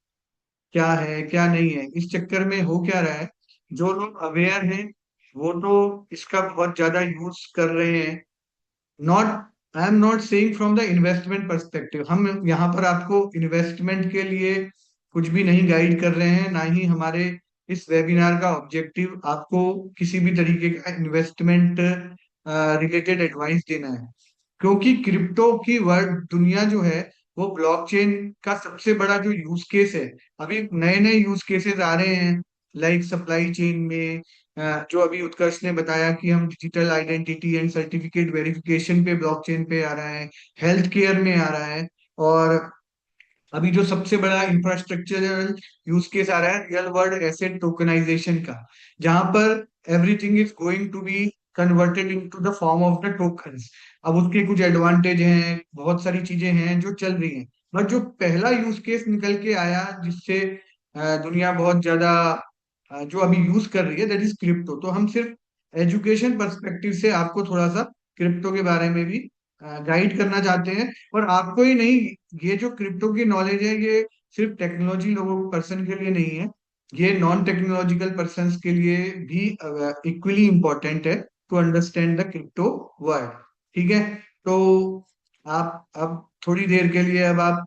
क्या नहीं है. इस चक्कर में हो क्या रहा है, जो लोग अवेयर हैं वो तो इसका बहुत ज्यादा यूज कर रहे हैं। Not I am not saying from the investment perspective, हम यहाँ पर आपको इन्वेस्टमेंट के लिए कुछ भी नहीं गाइड कर रहे हैं, ना ही हमारे इस वेबिनार का ऑब्जेक्टिव आपको किसी भी तरीके का इन्वेस्टमेंट रिलेटेड एडवाइस देना है। क्योंकि क्रिप्टो की वर्ल्ड दुनिया जो है वो ब्लॉकचेन का सबसे बड़ा जो यूज केस है, अभी नए नए यूज केसेस आ रहे हैं, लाइक सप्लाई चेन में, जो अभी उत्कर्ष ने बताया कि हम digital identity and certificate verification पे ब्लॉकचेन पे आ रहा है, हेल्थ केयर में आ रहा है, और अभी जो सबसे बड़ा इंफ्रास्ट्रक्चरल यूज केस आ रहा है रियल वर्ल्ड एसेट टोकनाइजेशन का, जहां पर everything is going to be converted into the form of the tokens. अब उसके कुछ एडवांटेज हैं, बहुत सारी चीजें हैं जो चल रही हैं, बट जो पहला यूज केस निकल के आया जिससे दुनिया बहुत ज्यादा जो अभी यूज कर रही है, दैट इज क्रिप्टो। तो हम सिर्फ एजुकेशन पर्सपेक्टिव से आपको थोड़ा सा क्रिप्टो के बारे में भी गाइड करना चाहते हैं। और आपको ही नहीं, ये जो क्रिप्टो की नॉलेज है ये सिर्फ टेक्नोलॉजी लोगों पर्सन के लिए नहीं है, ये नॉन टेक्नोलॉजिकल पर्सन के लिए भी इक्वली इम्पोर्टेंट है to understand the crypto world. ठीक है, तो आप अब थोड़ी देर के लिए अब आप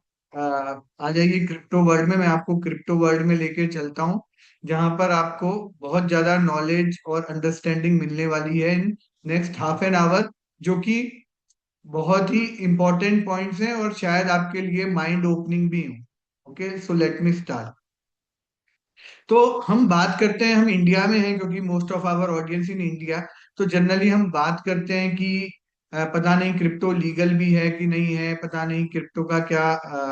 आ जाइए क्रिप्टो वर्ल्ड में, मैं आपको क्रिप्टो वर्ल्ड में लेके चलता हूँ, जहां पर आपको बहुत ज्यादा नॉलेज और अंडरस्टैंडिंग मिलने वाली है in next half an hour, जो कि बहुत ही इंपॉर्टेंट पॉइंट्स हैं और शायद आपके लिए माइंड ओपनिंग भी हो। Okay, so let me start. तो हम बात करते हैं, हम इंडिया में हैं क्योंकि most of our audience in India, तो जनरली हम बात करते हैं कि पता नहीं क्रिप्टो लीगल भी है कि नहीं है, पता नहीं क्रिप्टो का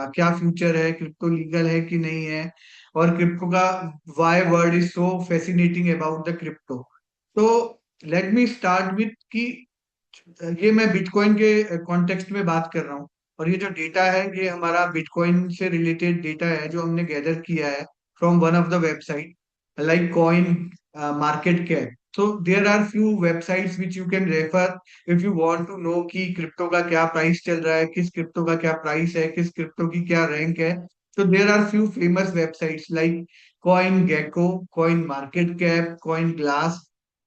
क्या फ्यूचर है, क्रिप्टो लीगल है कि नहीं है, और क्रिप्टो का why word is so fascinating about the crypto. तो लेट मी स्टार्ट विथ कि ये मैं बिटकॉइन के कॉन्टेक्स्ट में बात कर रहा हूँ, और ये जो डेटा है ये हमारा बिटकॉइन से रिलेटेड डेटा है जो हमने गैदर किया है from one of the website like CoinMarketCap. So there are few websites which you can refer if you want to know कि क्रिप्टो का क्या प्राइस चल रहा है, किस क्रिप्टो का क्या प्राइस है, किस क्रिप्टो की क्या रैंक है। तो there are few famous websites like CoinGecko, CoinMarketCap, CoinGlass,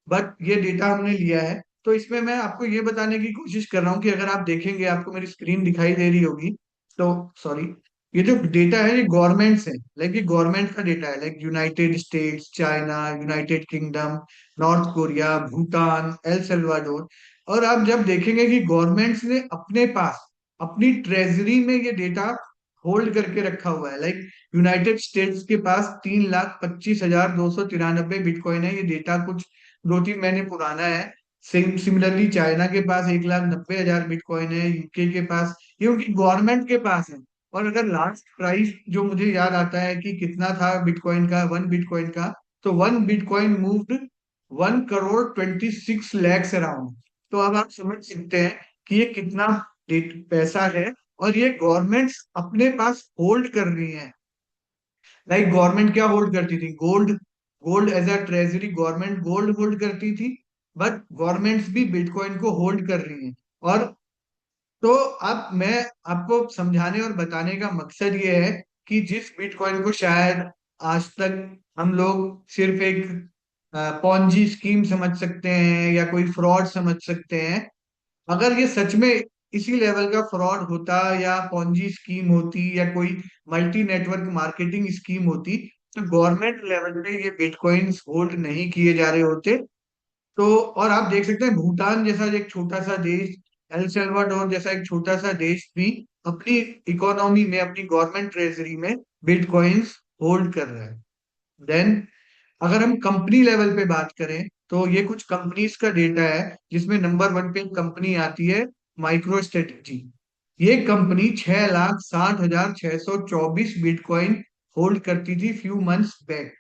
but ये डेटा हमने लिया है। तो इसमें मैं आपको ये बताने की कोशिश कर रहा हूँ कि अगर आप देखेंगे, आपको मेरी स्क्रीन दिखाई दे रही होगी, तो सॉरी, ये जो डेटा है ये गवर्नमेंट से, लाइक ये गवर्नमेंट का डेटा है, like United states, China, United kingdom, north Korea, Bhutan, El Salvador. और आप जब देखेंगे कि गवर्नमेंट्स ने अपने पास अपनी ट्रेजरी में ये डेटा होल्ड करके रखा हुआ है, लाइक यूनाइटेड स्टेट्स के पास 3,25,293 बिटकॉइन है, ये डेटा कुछ 2-3 महीने पुराना है। सिमिलरली चाइना के पास 1,90,000 बिटकॉइन है, यूके के पास, ये उनकी गवर्नमेंट के पास है। और अगर लास्ट प्राइस जो मुझे याद आता है कि कितना था बिटकॉइन का, 1 बिटकॉइन का, तो 1 बिटकॉइन मूव्ड 1,26,00,000 अराउंड। तो अब आप समझ सकते हैं कि ये कितना पैसा है, और ये गवर्नमेंट्स अपने पास होल्ड कर रही हैं। लाइक गवर्नमेंट क्या होल्ड करती थी, gold. Gold as a treasury government gold hold करती थी, बट गवर्नमेंट्स भी बिटकॉइन को होल्ड कर रही हैं। और तो अब मैं आपको समझाने और बताने का मकसद ये है कि जिस बिटकॉइन को शायद आज तक हम लोग सिर्फ एक पॉन्जी स्कीम समझ सकते हैं या कोई फ्रॉड समझ सकते हैं, अगर ये सच में इसी लेवल का फ्रॉड होता या पॉन्जी स्कीम होती या कोई मल्टी नेटवर्क मार्केटिंग स्कीम होती, तो गवर्नमेंट लेवल पे ये बिटकॉइंस होल्ड नहीं किए जा रहे होते। तो और आप देख सकते हैं भूटान जैसा एक छोटा सा देश, एल सल्वाडोर जैसा एक छोटा सा देश भी अपनी इकोनॉमी में, अपनी गवर्नमेंट ट्रेजरी में बिटकॉइंस होल्ड कर रहा है। देन अगर हम कंपनी लेवल पे बात करें, तो ये कुछ कंपनीज का डेटा है, जिसमें नंबर 1 पे कंपनी आती है माइक्रो स्ट्रेटेजी। ये कंपनी 6,60,624 बिटकॉइन होल्ड करती थी फ्यू मंथ्स बैक।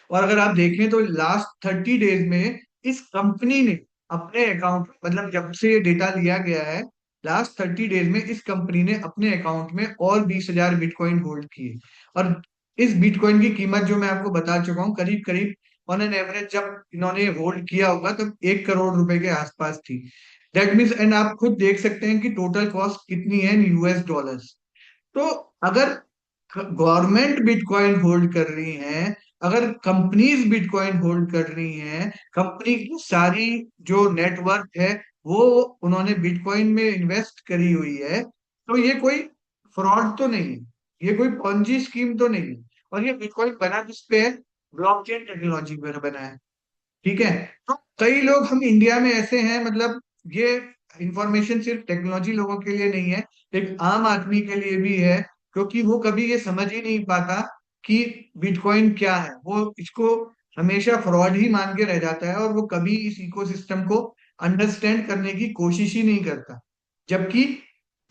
और अगर आप देखें तो लास्ट 30 डेज में इस कंपनी ने अपने अकाउंट, मतलब जब से ये डेटा लिया गया है, लास्ट 30 डेज में इस कंपनी ने अपने अकाउंट में और 20,000 बिटकॉइन होल्ड किए। और इस बिटकॉइन की कीमत जो मैं आपको बता चुका हूँ, करीब करीब ऑन एन एवरेज जब इन्होंने होल्ड किया होगा तब 1 करोड़ रुपए के आसपास थी। दैट मीन्स, एंड आप खुद देख सकते हैं कि टोटल कॉस्ट कितनी है इन यूएस डॉलर्स। तो अगर गवर्नमेंट बिटकॉइन होल्ड कर रही है, अगर कंपनीज बिटकॉइन होल्ड कर रही हैं, कंपनी की सारी जो नेटवर्क है वो उन्होंने बिटकॉइन में इन्वेस्ट करी हुई है, तो ये कोई फ्रॉड तो नहीं है, ये कोई पॉन्जी स्कीम तो नहीं है। और ये बिटकॉइन बना किस पे है? ब्लॉकचेन टेक्नोलॉजी पर बना है। ठीक है। तो कई लोग हम इंडिया में ऐसे हैं, मतलब ये इंफॉर्मेशन सिर्फ टेक्नोलॉजी लोगों के लिए नहीं है, एक आम आदमी के लिए भी है, क्योंकि वो कभी ये समझ ही नहीं पाता कि बिटकॉइन क्या है। वो इसको हमेशा फ्रॉड ही मान के रह जाता है, और वो कभी इस इकोसिस्टम को अंडरस्टैंड करने की कोशिश ही नहीं करता। जबकि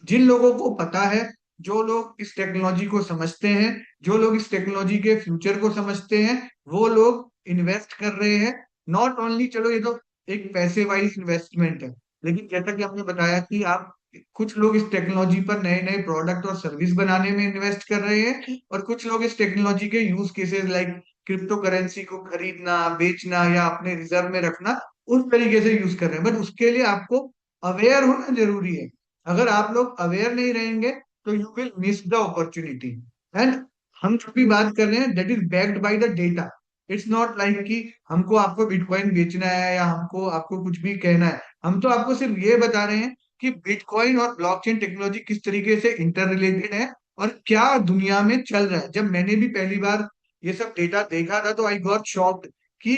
जिन लोगों को पता है, जो लोग इस टेक्नोलॉजी को समझते हैं, जो लोग इस टेक्नोलॉजी के फ्यूचर को समझते हैं, वो लोग इन्वेस्ट कर रहे हैं। नॉट ओनली, चलो ये तो एक पैसे वाइज इन्वेस्टमेंट है, लेकिन जैसा कि हमने बताया कि आप, कुछ लोग इस टेक्नोलॉजी पर नए नए प्रोडक्ट और सर्विस बनाने में इन्वेस्ट कर रहे हैं, और कुछ लोग इस टेक्नोलॉजी के use cases like crypto currency को खरीदना, बेचना या अपने रिजर्व में रखना, उस तरीके से यूज कर रहे हैं। बट उसके लिए आपको अवेयर होना जरूरी है। अगर आप लोग अवेयर नहीं रहेंगे तो you will miss the opportunity. And हम जो भी बात कर रहे हैं that is backed by the data. It's not like कि हमको आपको बिटकॉइन बेचना है या हमको आपको कुछ भी कहना है। हम तो आपको सिर्फ ये बता रहे हैं कि बिटकॉइन और ब्लॉकचेन टेक्नोलॉजी किस तरीके से इंटर रिलेटेड है और क्या दुनिया में चल रहा है। जब मैंने भी पहली बार ये सब डेटा देखा था तो आई गॉट शॉक्ड कि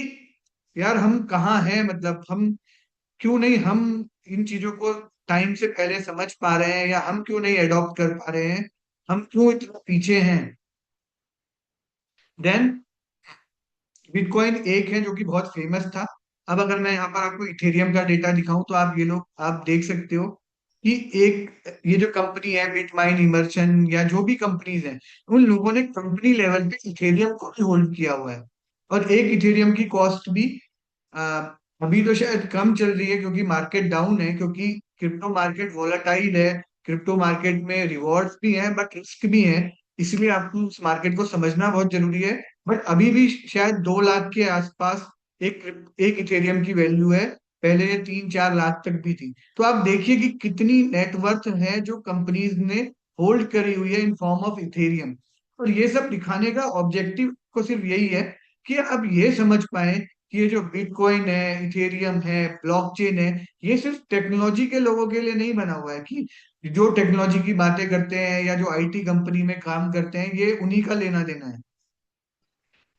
यार हम कहाँ हैं, मतलब हम क्यों नहीं, हम इन चीजों को टाइम से पहले समझ पा रहे हैं, या हम क्यों नहीं अडॉप्ट कर पा रहे हैं, हम क्यों इतना पीछे हैं। देन बिटकॉइन एक है जो कि बहुत फेमस था। अब अगर मैं यहाँ पर आपको इथेरियम का डेटा दिखाऊं तो आप ये लोग आप देख सकते हो कि एक ये जो कंपनी है बिटमाइन इमर्शन या जो भी कंपनीज हैं, उन लोगों ने कंपनी लेवल पे इथेरियम को भी होल्ड किया हुआ है। और एक इथेरियम की कॉस्ट भी आ, अभी तो शायद कम चल रही है क्योंकि मार्केट डाउन है, क्योंकि क्रिप्टो मार्केट वोलाटाइल है। क्रिप्टो मार्केट में रिवॉर्ड्स भी हैं बट रिस्क भी है, इसलिए आपको उस मार्केट को समझना बहुत जरूरी है। बट अभी भी शायद 2 लाख के आसपास एक इथेरियम की वैल्यू है। पहले ये 3-4 लाख तक भी थी। तो आप देखिए कि कितनी नेटवर्थ है जो कंपनीज ने होल्ड करी हुई है इन फॉर्म ऑफ इथेरियम। और ये सब दिखाने का ऑब्जेक्टिव को सिर्फ यही है कि अब ये समझ पाए कि ये जो बिटकॉइन है, इथेरियम है, ब्लॉकचेन है, ये सिर्फ टेक्नोलॉजी के लोगों के लिए नहीं बना हुआ है कि जो टेक्नोलॉजी की बातें करते हैं या जो आईटी कंपनी में काम करते हैं ये उन्हीं का लेना देना है।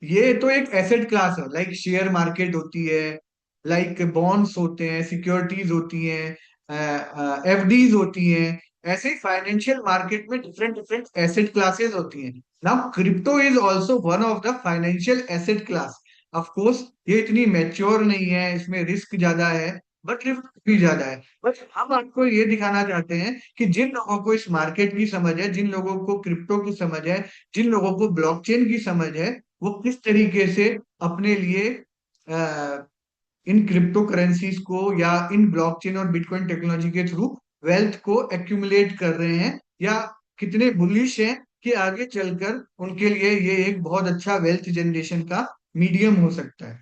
ये तो एक एसेट क्लास है, लाइक शेयर मार्केट होती है, लाइक बॉन्ड्स होते हैं, सिक्योरिटीज होती हैं, एफडीज होती हैं। ऐसे फाइनेंशियल मार्केट में डिफरेंट डिफरेंट एसेट क्लासेस होती हैं। Now crypto is also one of the financial asset class. Of course ये इतनी मैच्योर नहीं है, इसमें रिस्क ज्यादा है, बट रिस्क भी ज्यादा है। बट हम आपको ये दिखाना चाहते हैं कि जिन लोगों को इस मार्केट की समझ है, जिन लोगों को क्रिप्टो की समझ है, जिन लोगों को ब्लॉकचेन की समझ है, वो किस तरीके से अपने लिए अ, इन क्रिप्टो करेंसीज को या इन ब्लॉकचेन और बिटकॉइन टेक्नोलॉजी के थ्रू वेल्थ को एक्यूमुलेट कर रहे हैं, या कितने बुलिश हैं कि आगे चलकर उनके लिए ये एक बहुत अच्छा वेल्थ जनरेशन का मीडियम हो सकता है।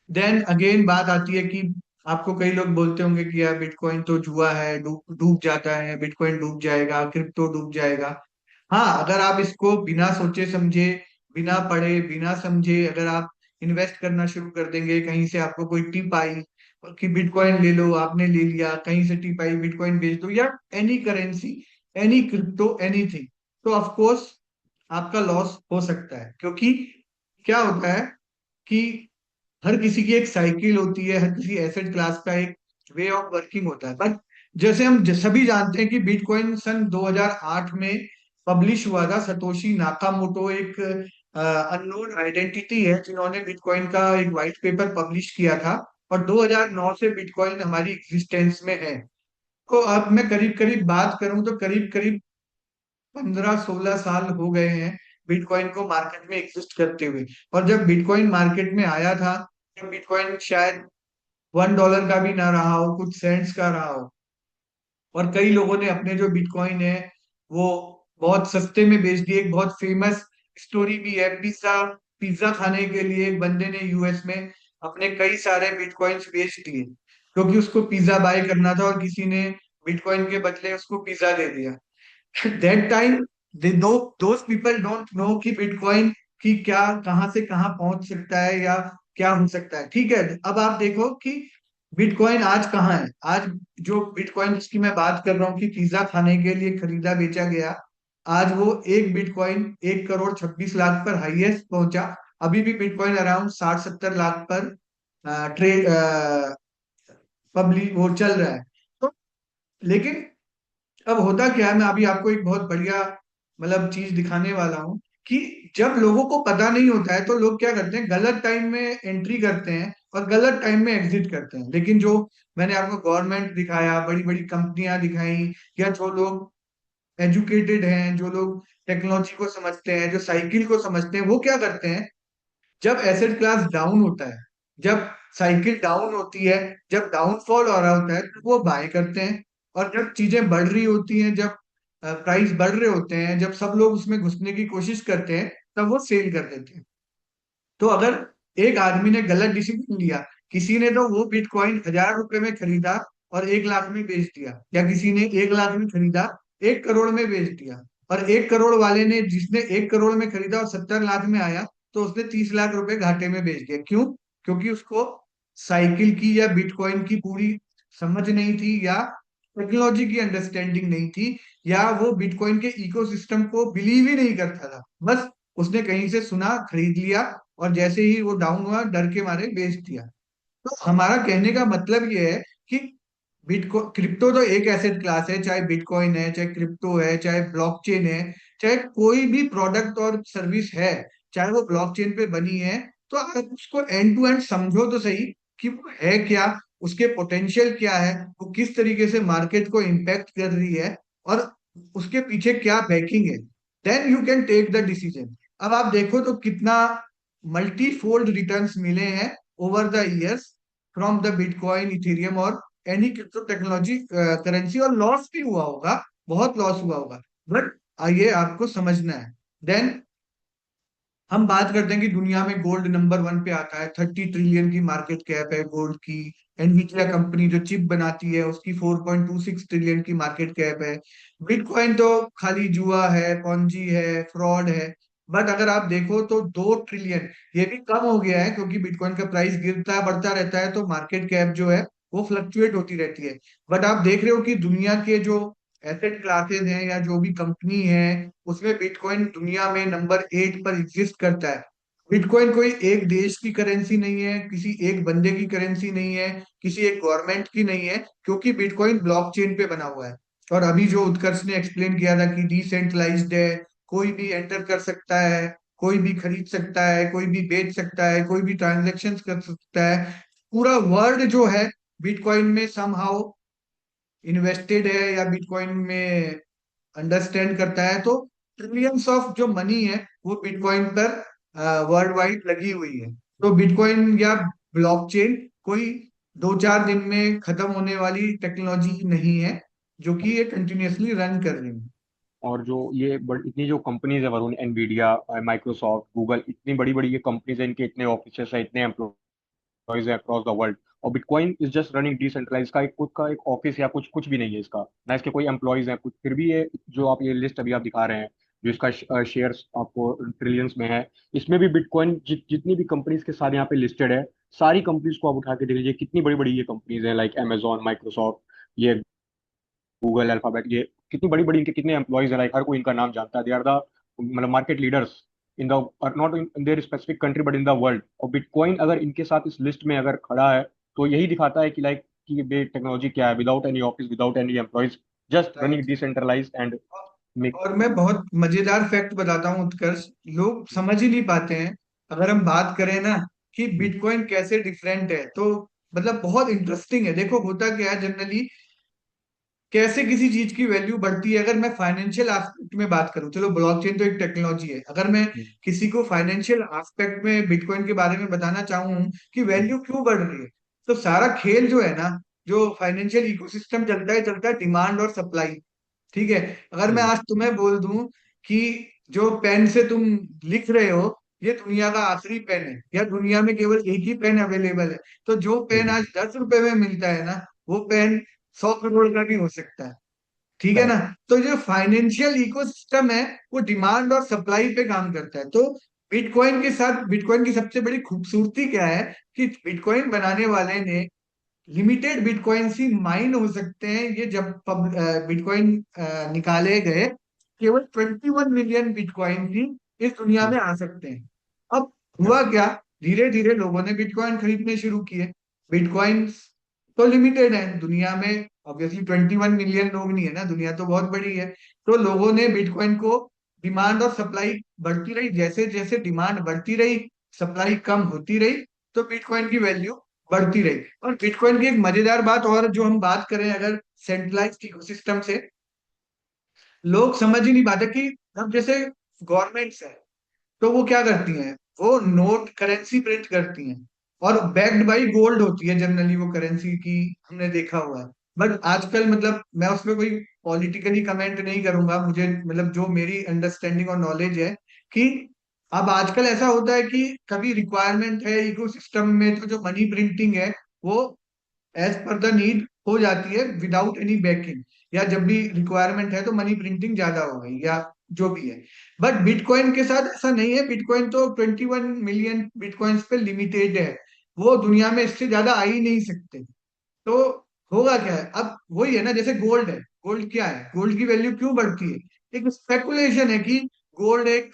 देन अगेन बात आती है कि आपको कई लोग बोलते होंगे कि यार बिटकॉइन तो जुआ है, डूब डूब जाता है, बिटकॉइन डूब जाएगा, क्रिप्टो डूब जाएगा। हाँ, अगर आप इसको बिना सोचे समझे, बिना पढ़े, बिना समझे अगर आप इन्वेस्ट करना शुरू कर देंगे, कहीं से आपको कोई टिप आई कि बिटकॉइन ले लो, आपने ले लिया, कहीं से टिप आई बिटकॉइन बेच दो, या any currency, any crypto, anything, तो ऑफ कोर्स आपका लॉस हो सकता है। क्योंकि क्या होता है कि हर किसी की एक साइकिल होती है, हर किसी एसेट क्लास का एक वे ऑफ वर्किंग होता है। बट जैसे हम सभी जानते हैं कि बिटकॉइन सन 2008 में पब्लिश हुआ था। सतोशी नाकामोटो एक अननोन आइडेंटिटी है जिन्होंने बिटकॉइन का एक व्हाइट पेपर पब्लिश किया था, और 2009 से बिटकॉइन हमारी एग्जिस्टेंस में है। तो अब मैं करीब करीब बात करूं तो करीब करीब 15-16 साल हो गए हैं बिटकॉइन को मार्केट में एग्जिस्ट करते हुए। और जब बिटकॉइन मार्केट में आया था, जब बिटकॉइन शायद $1 का भी ना रहा हो, कुछ सेंट्स का रहा हो, और कई लोगों ने अपने जो बिटकॉइन है वो बहुत सस्ते में बेच दिए। एक बहुत फेमस स्टोरी भी है, पिज्जा पिज्जा खाने के लिए एक बंदे ने यूएस में अपने कई सारे बिटकॉइंस बेच दिए, क्योंकि उसको पिज्जा बाय करना था और किसी ने बिटकॉइन के बदले उसको पिज्जा दे दिया। दैट टाइम दे दो दोज पीपल डोंट नो कि बिटकॉइन की क्या, कहाँ से कहाँ पहुंच सकता है या क्या हो सकता है। ठीक है, अब आप देखो कि बिटकॉइन आज कहाँ है। आज जो बिटकॉइन की मैं बात कर रहा हूँ कि पिज्जा खाने के लिए खरीदा बेचा गया, आज वो एक बिटकॉइन 1 करोड़ 26 लाख पर हाईएस्ट पहुंचा। अभी भी बिटकॉइन अराउंड 60-70 लाख पर ट्रेड पब्लिक वो चल रहा है। तो लेकिन अब होता क्या है, मैं अभी आपको एक बहुत बढ़िया मतलब चीज दिखाने वाला हूँ कि जब लोगों को पता नहीं होता है तो लोग क्या करते हैं, गलत टाइम में एंट्री करते हैं और गलत टाइम में एग्जिट करते हैं। लेकिन जो मैंने आपको गवर्नमेंट दिखाया, बड़ी बड़ी कंपनियां दिखाई, या जो लोग एजुकेटेड हैं, जो लोग टेक्नोलॉजी को समझते हैं, जो साइकिल को समझते हैं, वो क्या करते हैं, जब एसेट क्लास डाउन होता है, जब साइकिल डाउन होती है, जब डाउनफॉल हो रहा होता है, तो वो बाय करते हैं। और जब चीजें बढ़ रही होती हैं, जब प्राइस बढ़ रहे होते हैं, जब सब लोग उसमें घुसने की कोशिश करते हैं, तब वो सेल कर देते हैं। तो अगर एक आदमी ने गलत डिसीजन लिया, किसी ने तो वो बिटकॉइन 1,000 रुपए में खरीदा और 1 लाख में बेच दिया, या किसी ने 1 लाख में खरीदा 1 करोड़ में बेच दिया, और 1 करोड़ वाले ने, जिसने 1 करोड़ में खरीदा और 70 लाख में आया, तो उसने 30 लाख रुपए घाटे में बेच दिया। क्यों? क्योंकि उसको साइकिल की या बिटकॉइन की पूरी समझ नहीं थी, या टेक्नोलॉजी की अंडरस्टैंडिंग नहीं थी, या वो बिटकॉइन के इकोसिस्टम को बिलीव ही नहीं करता था। बस उसने कहीं से सुना, खरीद लिया, और जैसे ही वो डाउन हुआ डर के मारे बेच दिया। तो हमारा कहने का मतलब ये है कि बिटको क्रिप्टो तो एक एसेट क्लास है, चाहे बिटकॉइन है, चाहे क्रिप्टो है, चाहे ब्लॉकचेन है, चाहे कोई भी प्रोडक्ट और सर्विस है, चाहे वो ब्लॉकचेन पे बनी है, तो आप उसको एंड टू एंड समझो तो सही कि वो है क्या, उसके पोटेंशियल क्या है, वो किस तरीके से मार्केट को इम्पैक्ट कर रही है, और उसके पीछे क्या बैकिंग है। Then you can take the decision. अब आप देखो तो कितना मल्टी फोल्ड रिटर्न्स मिले हैं over the years from the bitcoin, Ethereum और एनी क्रिप्टो टेक्नोलॉजी करेंसी। और लॉस भी हुआ होगा, बहुत लॉस हुआ होगा, बट ये आपको समझना है। देन हम बात करते हैं कि दुनिया में गोल्ड नंबर 1 पे आता है, 30 ट्रिलियन की मार्केट कैप है गोल्ड की। एनविडिया कंपनी जो चिप बनाती है, उसकी 4.26 ट्रिलियन की मार्केट कैप है। बिटकॉइन तो खाली जुआ है, पॉन्जी है, फ्रॉड है। बट अगर आप देखो तो 2 ट्रिलियन, ये भी कम हो गया है क्योंकि बिटकॉइन का प्राइस गिरता है बढ़ता रहता है, तो मार्केट कैप जो है वो फ्लक्चुएट होती रहती है। बट आप देख रहे हो कि दुनिया के जो एसेट क्लासेस हैं या जो भी कंपनी है, उसमें बिटकॉइन दुनिया में नंबर 8 पर एग्जिस्ट करता है। बिटकॉइन कोई एक देश की करेंसी नहीं है, किसी एक बंदे की करेंसी नहीं है, किसी एक गवर्नमेंट की नहीं है, क्योंकि बिटकॉइन ब्लॉकचेन पे बना हुआ है। और अभी जो उत्कर्ष ने एक्सप्लेन किया था कि डिसेंट्रलाइज्ड है, कोई भी एंटर कर सकता है, कोई भी खरीद सकता है, कोई भी बेच सकता है, कोई भी ट्रांजेक्शन कर सकता है। पूरा वर्ल्ड जो है बिटकॉइन में समहाउ इन्वेस्टेड है या बिटकॉइन में अंडरस्टैंड करता है। तो ट्रिलियंस ऑफ जो मनी है वो बिटकॉइन पर वर्ल्ड वाइड लगी हुई है। तो बिटकॉइन या ब्लॉकचेन कोई 2-4 दिन में खत्म होने वाली टेक्नोलॉजी नहीं है, जो कि ये कंटिन्यूअसली रन कर रही है। और जो ये इतनी जो कंपनीज है वरुण, एनवीडिया, माइक्रोसॉफ्ट, गूगल, इतनी बड़ी बड़ी ये कंपनीज है, इनके इतने ऑफिसेस है, इतने एम्प्लॉयज है अक्रॉस द वर्ल्ड। और bitcoin is just running decentralize, का एक खुद का एक ऑफिस या कुछ कुछ भी नहीं है इसका, ना इसके कोई एम्प्लॉयज हैं कुछ। फिर भी ये जो आप ये लिस्ट अभी आप दिखा रहे हैं, जो इसका शेयर्स आपको ट्रिलियंस में है, इसमें भी बिटकॉइन जितनी भी कंपनीज के साथ यहाँ पे लिस्टेड है, सारी कंपनीज को आप उठा के देख लीजिए, कितनी बड़ी बड़ी ये कंपनीज हैं, लाइक अमेजॉन, माइक्रोसॉफ्ट, ये गूगल, अल्फाबेट, ये कितनी बड़ी बड़ी, इनके कितने एम्प्लॉयज है, लाइक हर कोई इनका नाम जानता है। दे आर द मतलब market leaders in the, not in their specific country but in the world. और बिटकॉइन अगर इनके साथ इस लिस्ट में अगर खड़ा है, तो यही दिखाता है कि लाइक कि ये टेक्नोलॉजी क्या है, without any office, without any employees, just running right. Decentralize and make. और मैं बहुत मजेदार फैक्ट बताता हूँ उत्कर्ष, लोग समझ ही नहीं पाते हैं। अगर हम बात करें ना कि बिटकॉइन कैसे डिफरेंट है, तो मतलब बहुत इंटरेस्टिंग है। देखो होता क्या है जनरली, कैसे किसी चीज की वैल्यू बढ़ती है। अगर मैं फाइनेंशियल एस्पेक्ट में बात करूं, चलो ब्लॉकचेन तो एक टेक्नोलॉजी है, अगर मैं किसी को फाइनेंशियल एस्पेक्ट में बिटकॉइन के बारे में बताना चाहूँ कि वैल्यू क्यों बढ़ रही है, तो सारा खेल जो है ना, जो फाइनेंशियल इकोसिस्टम चलता है डिमांड और सप्लाई। ठीक है, अगर मैं आज तुम्हें बोल दूं कि जो पेन से तुम लिख रहे हो ये दुनिया का आखिरी पेन है, या दुनिया में केवल एक ही पेन अवेलेबल है, तो जो पेन आज 10 रुपए में मिलता है ना, वो पेन 100 करोड़ का भी हो सकता है। ठीक है ना। करेक्ट। तो जो फाइनेंशियल इकोसिस्टम है वो डिमांड और सप्लाई पे काम करता है। तो बिटकॉइन के साथ, बिटकॉइन की सबसे बड़ी खूबसूरती क्या है कि बिटकॉइन बनाने वाले ने लिमिटेड बिटकॉइंस ही माइन हो सकते हैं। ये जब बिटकॉइन निकाले गए, केवल 21 मिलियन बिटकॉइन ही इस दुनिया में आ सकते हैं। अब हुआ करेक्ट। क्या, धीरे धीरे लोगों ने बिटकॉइन खरीदने शुरू किए। बिटकॉइन तो लिमिटेड है दुनिया में, ऑब्वियसली 21 मिलियन लोग नहीं है ना, दुनिया तो बहुत बड़ी है। तो लोगों ने बिटकॉइन को, डिमांड और सप्लाई बढ़ती रही, जैसे जैसे डिमांड बढ़ती रही, सप्लाई कम होती रही, तो बिटकॉइन की वैल्यू बढ़ती रही। और बिटकॉइन की एक मजेदार बात और, जो हम बात करें अगर सेंट्रलाइज्ड इकोसिस्टम से, लोग समझ ही नहीं पाते कि अब जैसे गवर्नमेंट्स है, तो वो क्या करती हैं, वो नोट करेंसी प्रिंट करती हैं और बैक्ड बाई गोल्ड होती है जनरली वो करेंसी की, हमने देखा हुआ है। बट आजकल, मतलब मैं उसमें कोई पॉलिटिकली कमेंट नहीं करूंगा, मुझे मतलब जो मेरी अंडरस्टैंडिंग और नॉलेज है कि अब आजकल ऐसा होता है कि कभी रिक्वायरमेंट है इकोसिस्टम में, तो जो मनी प्रिंटिंग है वो एज पर द नीड हो जाती है विदाउट एनी बैकिंग, या जब भी रिक्वायरमेंट है तो मनी प्रिंटिंग ज्यादा हो गई या जो भी है। बट बिटकॉइन के साथ ऐसा नहीं है, बिटकॉइन तो 21 मिलियन बिटकॉइंस पे लिमिटेड है, वो दुनिया में इससे ज्यादा आ ही नहीं सकते। तो होगा क्या है, अब वही है ना, जैसे गोल्ड है, गोल्ड क्या है, गोल्ड की वैल्यू क्यों बढ़ती है, एक स्पेकुलेशन है कि गोल्ड एक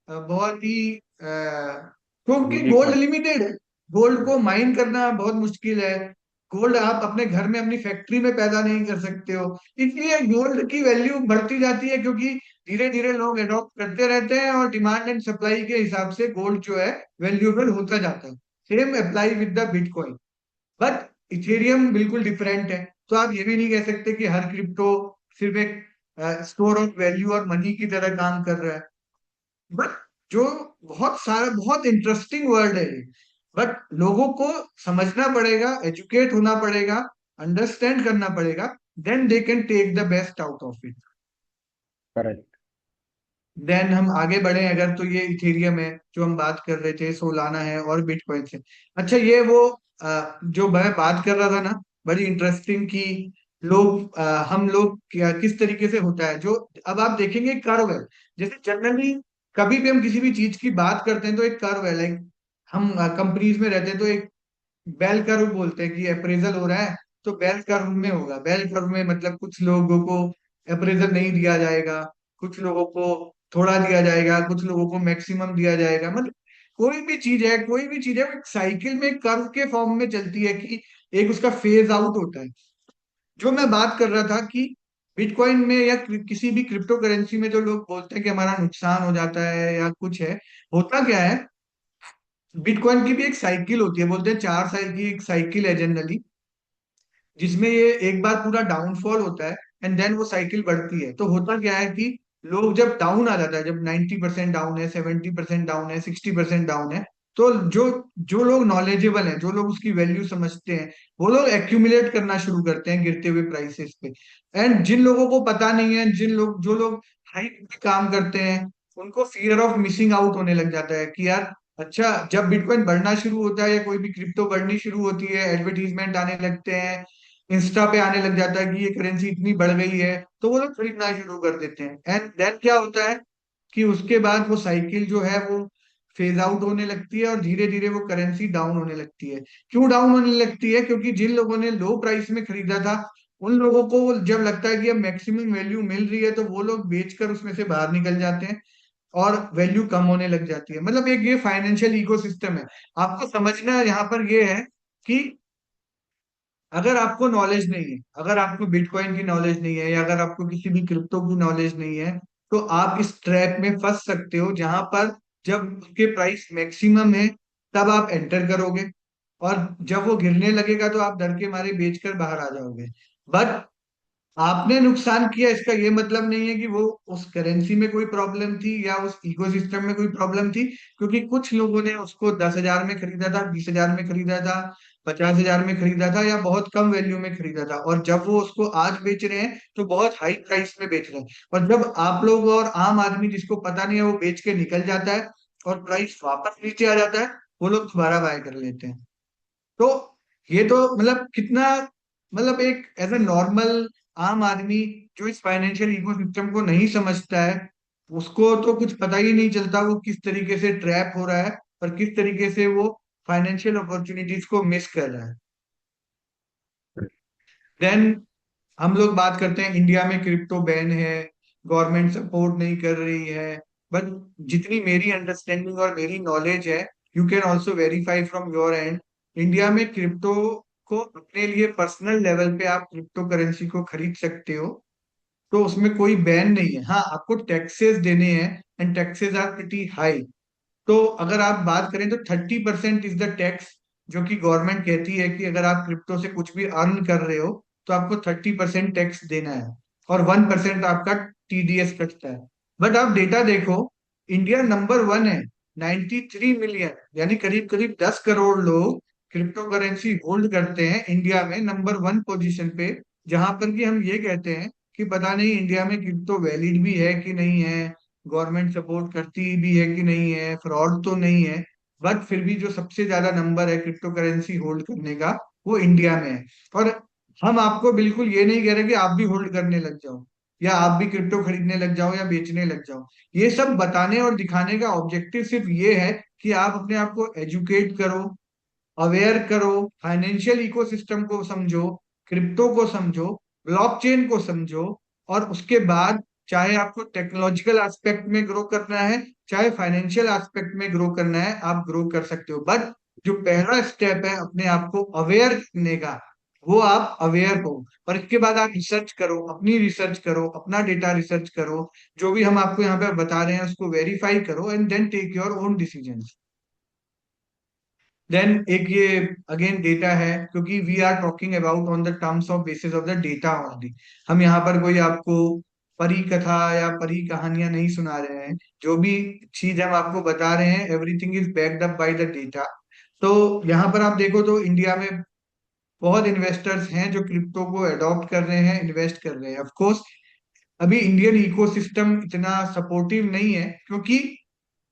बहुत ही क्योंकि यूनिक गोल्ड मत। लिमिटेड है, गोल्ड को माइन करना बहुत मुश्किल है, गोल्ड आप अपने घर में अपनी फैक्ट्री में पैदा नहीं कर सकते हो, इसलिए गोल्ड की वैल्यू बढ़ती जाती है, क्योंकि धीरे धीरे लोग एडॉप्ट करते रहते हैं और डिमांड एंड सप्लाई के हिसाब से गोल्ड जो है वैल्यूएबल होता जाता है। Same apply with the bitcoin. But Ethereum बिल्कुल डिफरेंट है। तो आप ये भी नहीं कह सकते कि हर क्रिप्टो सिर्फ एक स्टोर ऑफ वैल्यू और मनी की तरह काम कर रहा है। बट जो बहुत सारा, बहुत इंटरेस्टिंग वर्ल्ड है ये। बट लोगों को समझना पड़ेगा, एजुकेट होना पड़ेगा, अंडरस्टैंड करना पड़ेगा, then they can take the best out of it. Correct. देन हम आगे बढ़े अगर, तो ये इथेरियम है जो हम बात कर रहे थे, सोलाना है और बिटकॉइन से। अच्छा, ये वो जो मैं बात कर रहा था ना, बड़ी इंटरेस्टिंग कि लोग हम लोग क्या किस तरीके से होता है जो, अब आप देखेंगे कर्व है। जैसे जनरली कभी भी हम किसी भी चीज की बात करते हैं तो एक कर्व है, लाइक हम कंपनीज में रहते हैं तो एक बेल कर्व बोलते हैं कि अप्रेजल हो रहा है, तो बेल कर्व में होगा। बेल कर्व में मतलब कुछ लोगों को अप्रेजल नहीं दिया जाएगा, कुछ लोगों को थोड़ा दिया जाएगा, कुछ लोगों को मैक्सिमम दिया जाएगा। मतलब कोई भी चीज है, कोई भी चीज है, वो एक साइकिल में कर्व के फॉर्म में चलती है कि एक उसका फेज आउट होता है। जो मैं बात कर रहा था कि बिटकॉइन में या किसी भी क्रिप्टो करेंसी में जो लोग बोलते हैं कि हमारा नुकसान हो जाता है या कुछ है, होता क्या है, बिटकॉइन की भी एक साइकिल होती है, बोलते हैं 4 साल की एक साइकिल है जनरली, जिसमें ये एक बार पूरा डाउनफॉल होता है एंड देन वो साइकिल बढ़ती है। तो होता क्या है कि लोग जब डाउन आ जाता है, जब 90% डाउन है, 70% डाउन है, 60% डाउन है, तो जो जो लोग नॉलेजेबल हैं, जो लोग उसकी वैल्यू समझते हैं, वो लोग एक्यूमुलेट करना शुरू करते हैं गिरते हुए प्राइसेस पे। एंड जिन लोगों को पता नहीं है, जिन लोग, जो लोग हाइप पे काम करते हैं, उनको फियर ऑफ मिसिंग आउट होने लग जाता है कि यार, अच्छा, जब बिटकॉइन बढ़ना शुरू होता है या कोई भी क्रिप्टो बढ़नी शुरू होती है, एडवर्टीजमेंट आने लगते हैं, इंस्टा पे आने लग जाता है कि ये करेंसी इतनी बढ़ गई है, तो वो लोग खरीदना शुरू कर देते हैं। एंड देन क्या होता है कि उसके बाद वो साइकिल जो है वो फेज आउट होने लगती है और धीरे धीरे वो करेंसी डाउन होने लगती है। क्यों डाउन होने लगती है, क्योंकि जिन लोगों ने लो प्राइस में खरीदा था, उन लोगों को जब लगता है कि अब मैक्सिमम वैल्यू मिल रही है, तो वो लोग बेचकर उसमें से बाहर निकल जाते हैं और वैल्यू कम होने लग जाती है। मतलब एक ये फाइनेंशियल इकोसिस्टम है। आपको समझना यहाँ पर ये है कि अगर आपको नॉलेज नहीं है, अगर आपको बिटकॉइन की नॉलेज नहीं है, या अगर आपको किसी भी क्रिप्टो की नॉलेज नहीं है, तो आप इस ट्रैप में फंस सकते हो, जहां पर जब उसके प्राइस मैक्सिमम है तब आप एंटर करोगे, और जब वो गिरने लगेगा तो आप डर के मारे बेचकर बाहर आ जाओगे। बट आपने नुकसान किया इसका ये मतलब नहीं है कि वो उस करेंसी में कोई प्रॉब्लम थी या उस इकोसिस्टम में कोई प्रॉब्लम थी, क्योंकि कुछ लोगों ने उसको 10,000 में खरीदा था, 20,000 में खरीदा था, 50,000 में खरीदा था, या बहुत कम वैल्यू में खरीदा था, और जब वो उसको आज बेच रहे हैं तो बहुत हाई प्राइस में बेच रहे हैं। और जब आप लोग और आम आदमी जिसको पता नहीं है वो बेच के निकल जाता है और प्राइस वापस नीचे आ जाता है, वो लोग दोबारा बाय कर लेते हैं। तो ये तो मतलब कितना, मतलब एक एज ए नॉर्मल आम आदमी जो इस फाइनेंशियल इकोसिस्टम को नहीं समझता है, उसको तो कुछ पता ही नहीं चलता वो किस तरीके से ट्रैप हो रहा है और किस तरीके से वो फाइनेंशियल अपॉर्चुनिटीज को मिस कर रहा है। देन हम लोग बात करते हैं इंडिया में क्रिप्टो बैन है, गवर्नमेंट सपोर्ट नहीं कर रही है, बट जितनी मेरी अंडरस्टैंडिंग और मेरी नॉलेज है, you can also verify from your and, India में क्रिप्टो को अपने लिए पर्सनल लेवल पे आप क्रिप्टो करेंसी को खरीद सकते हो। तो उसमें कोई बैन नहीं है। हाँ, आपको टैक्सेस देने हैं and taxes are pretty high. तो अगर आप बात करें तो 30% इज द टैक्स, जो कि गवर्नमेंट कहती है कि अगर आप क्रिप्टो से कुछ भी अर्न कर रहे हो तो आपको 30% टैक्स देना है, और 1% आपका टीडीएस कटता है। बट आप डेटा देखो, इंडिया नंबर 1 है। 93 मिलियन, यानी करीब करीब 10 करोड़ लोग क्रिप्टो करेंसी होल्ड करते हैं इंडिया में, नंबर 1 पोजीशन पे। जहां पर कि हम ये कहते हैं कि पता नहीं इंडिया में क्रिप्टो वैलिड भी है कि नहीं है, गवर्नमेंट सपोर्ट करती भी है कि नहीं है, फ्रॉड तो नहीं है, बट फिर भी जो सबसे ज्यादा नंबर है क्रिप्टो करेंसी होल्ड करने का, वो इंडिया में है। और हम आपको बिल्कुल ये नहीं कह रहे कि आप भी होल्ड करने लग जाओ, या आप भी क्रिप्टो खरीदने लग जाओ या बेचने लग जाओ। ये सब बताने और दिखाने का ऑब्जेक्टिव सिर्फ ये है कि आप अपने आप को एजुकेट करो, अवेयर करो, फाइनेंशियल इकोसिस्टम को समझो, क्रिप्टो को समझो, ब्लॉकचेन को समझो, और उसके बाद चाहे आपको टेक्नोलॉजिकल एस्पेक्ट में ग्रो करना है, चाहे फाइनेंशियल एस्पेक्ट में ग्रो करना है, आप ग्रो कर सकते हो। बट जो पहला स्टेप है अपने आप को अवेयर करने का, वो आप अवेयर हो, और इसके बाद आप रिसर्च करो, अपनी रिसर्च करो, अपना डेटा रिसर्च करो, जो भी हम आपको यहाँ पे बता रहे हैं उसको वेरीफाई करो, and then take your own decision. Then एक ये अगेन डेटा है, क्योंकि we are talking about on the terms of basis of the data only. हम यहाँ पर कोई आपको परी कथा या परी कहानियां नहीं सुना रहे हैं। जो भी चीज हम आपको बता रहे हैं, everything is backed up by the data. तो यहाँ पर आप देखो तो इंडिया में बहुत इन्वेस्टर्स हैं जो क्रिप्टो को अडॉप्ट कर रहे हैं, इन्वेस्ट कर रहे हैं। ऑफ कोर्स अभी इंडियन इकोसिस्टम इतना सपोर्टिव नहीं है, क्योंकि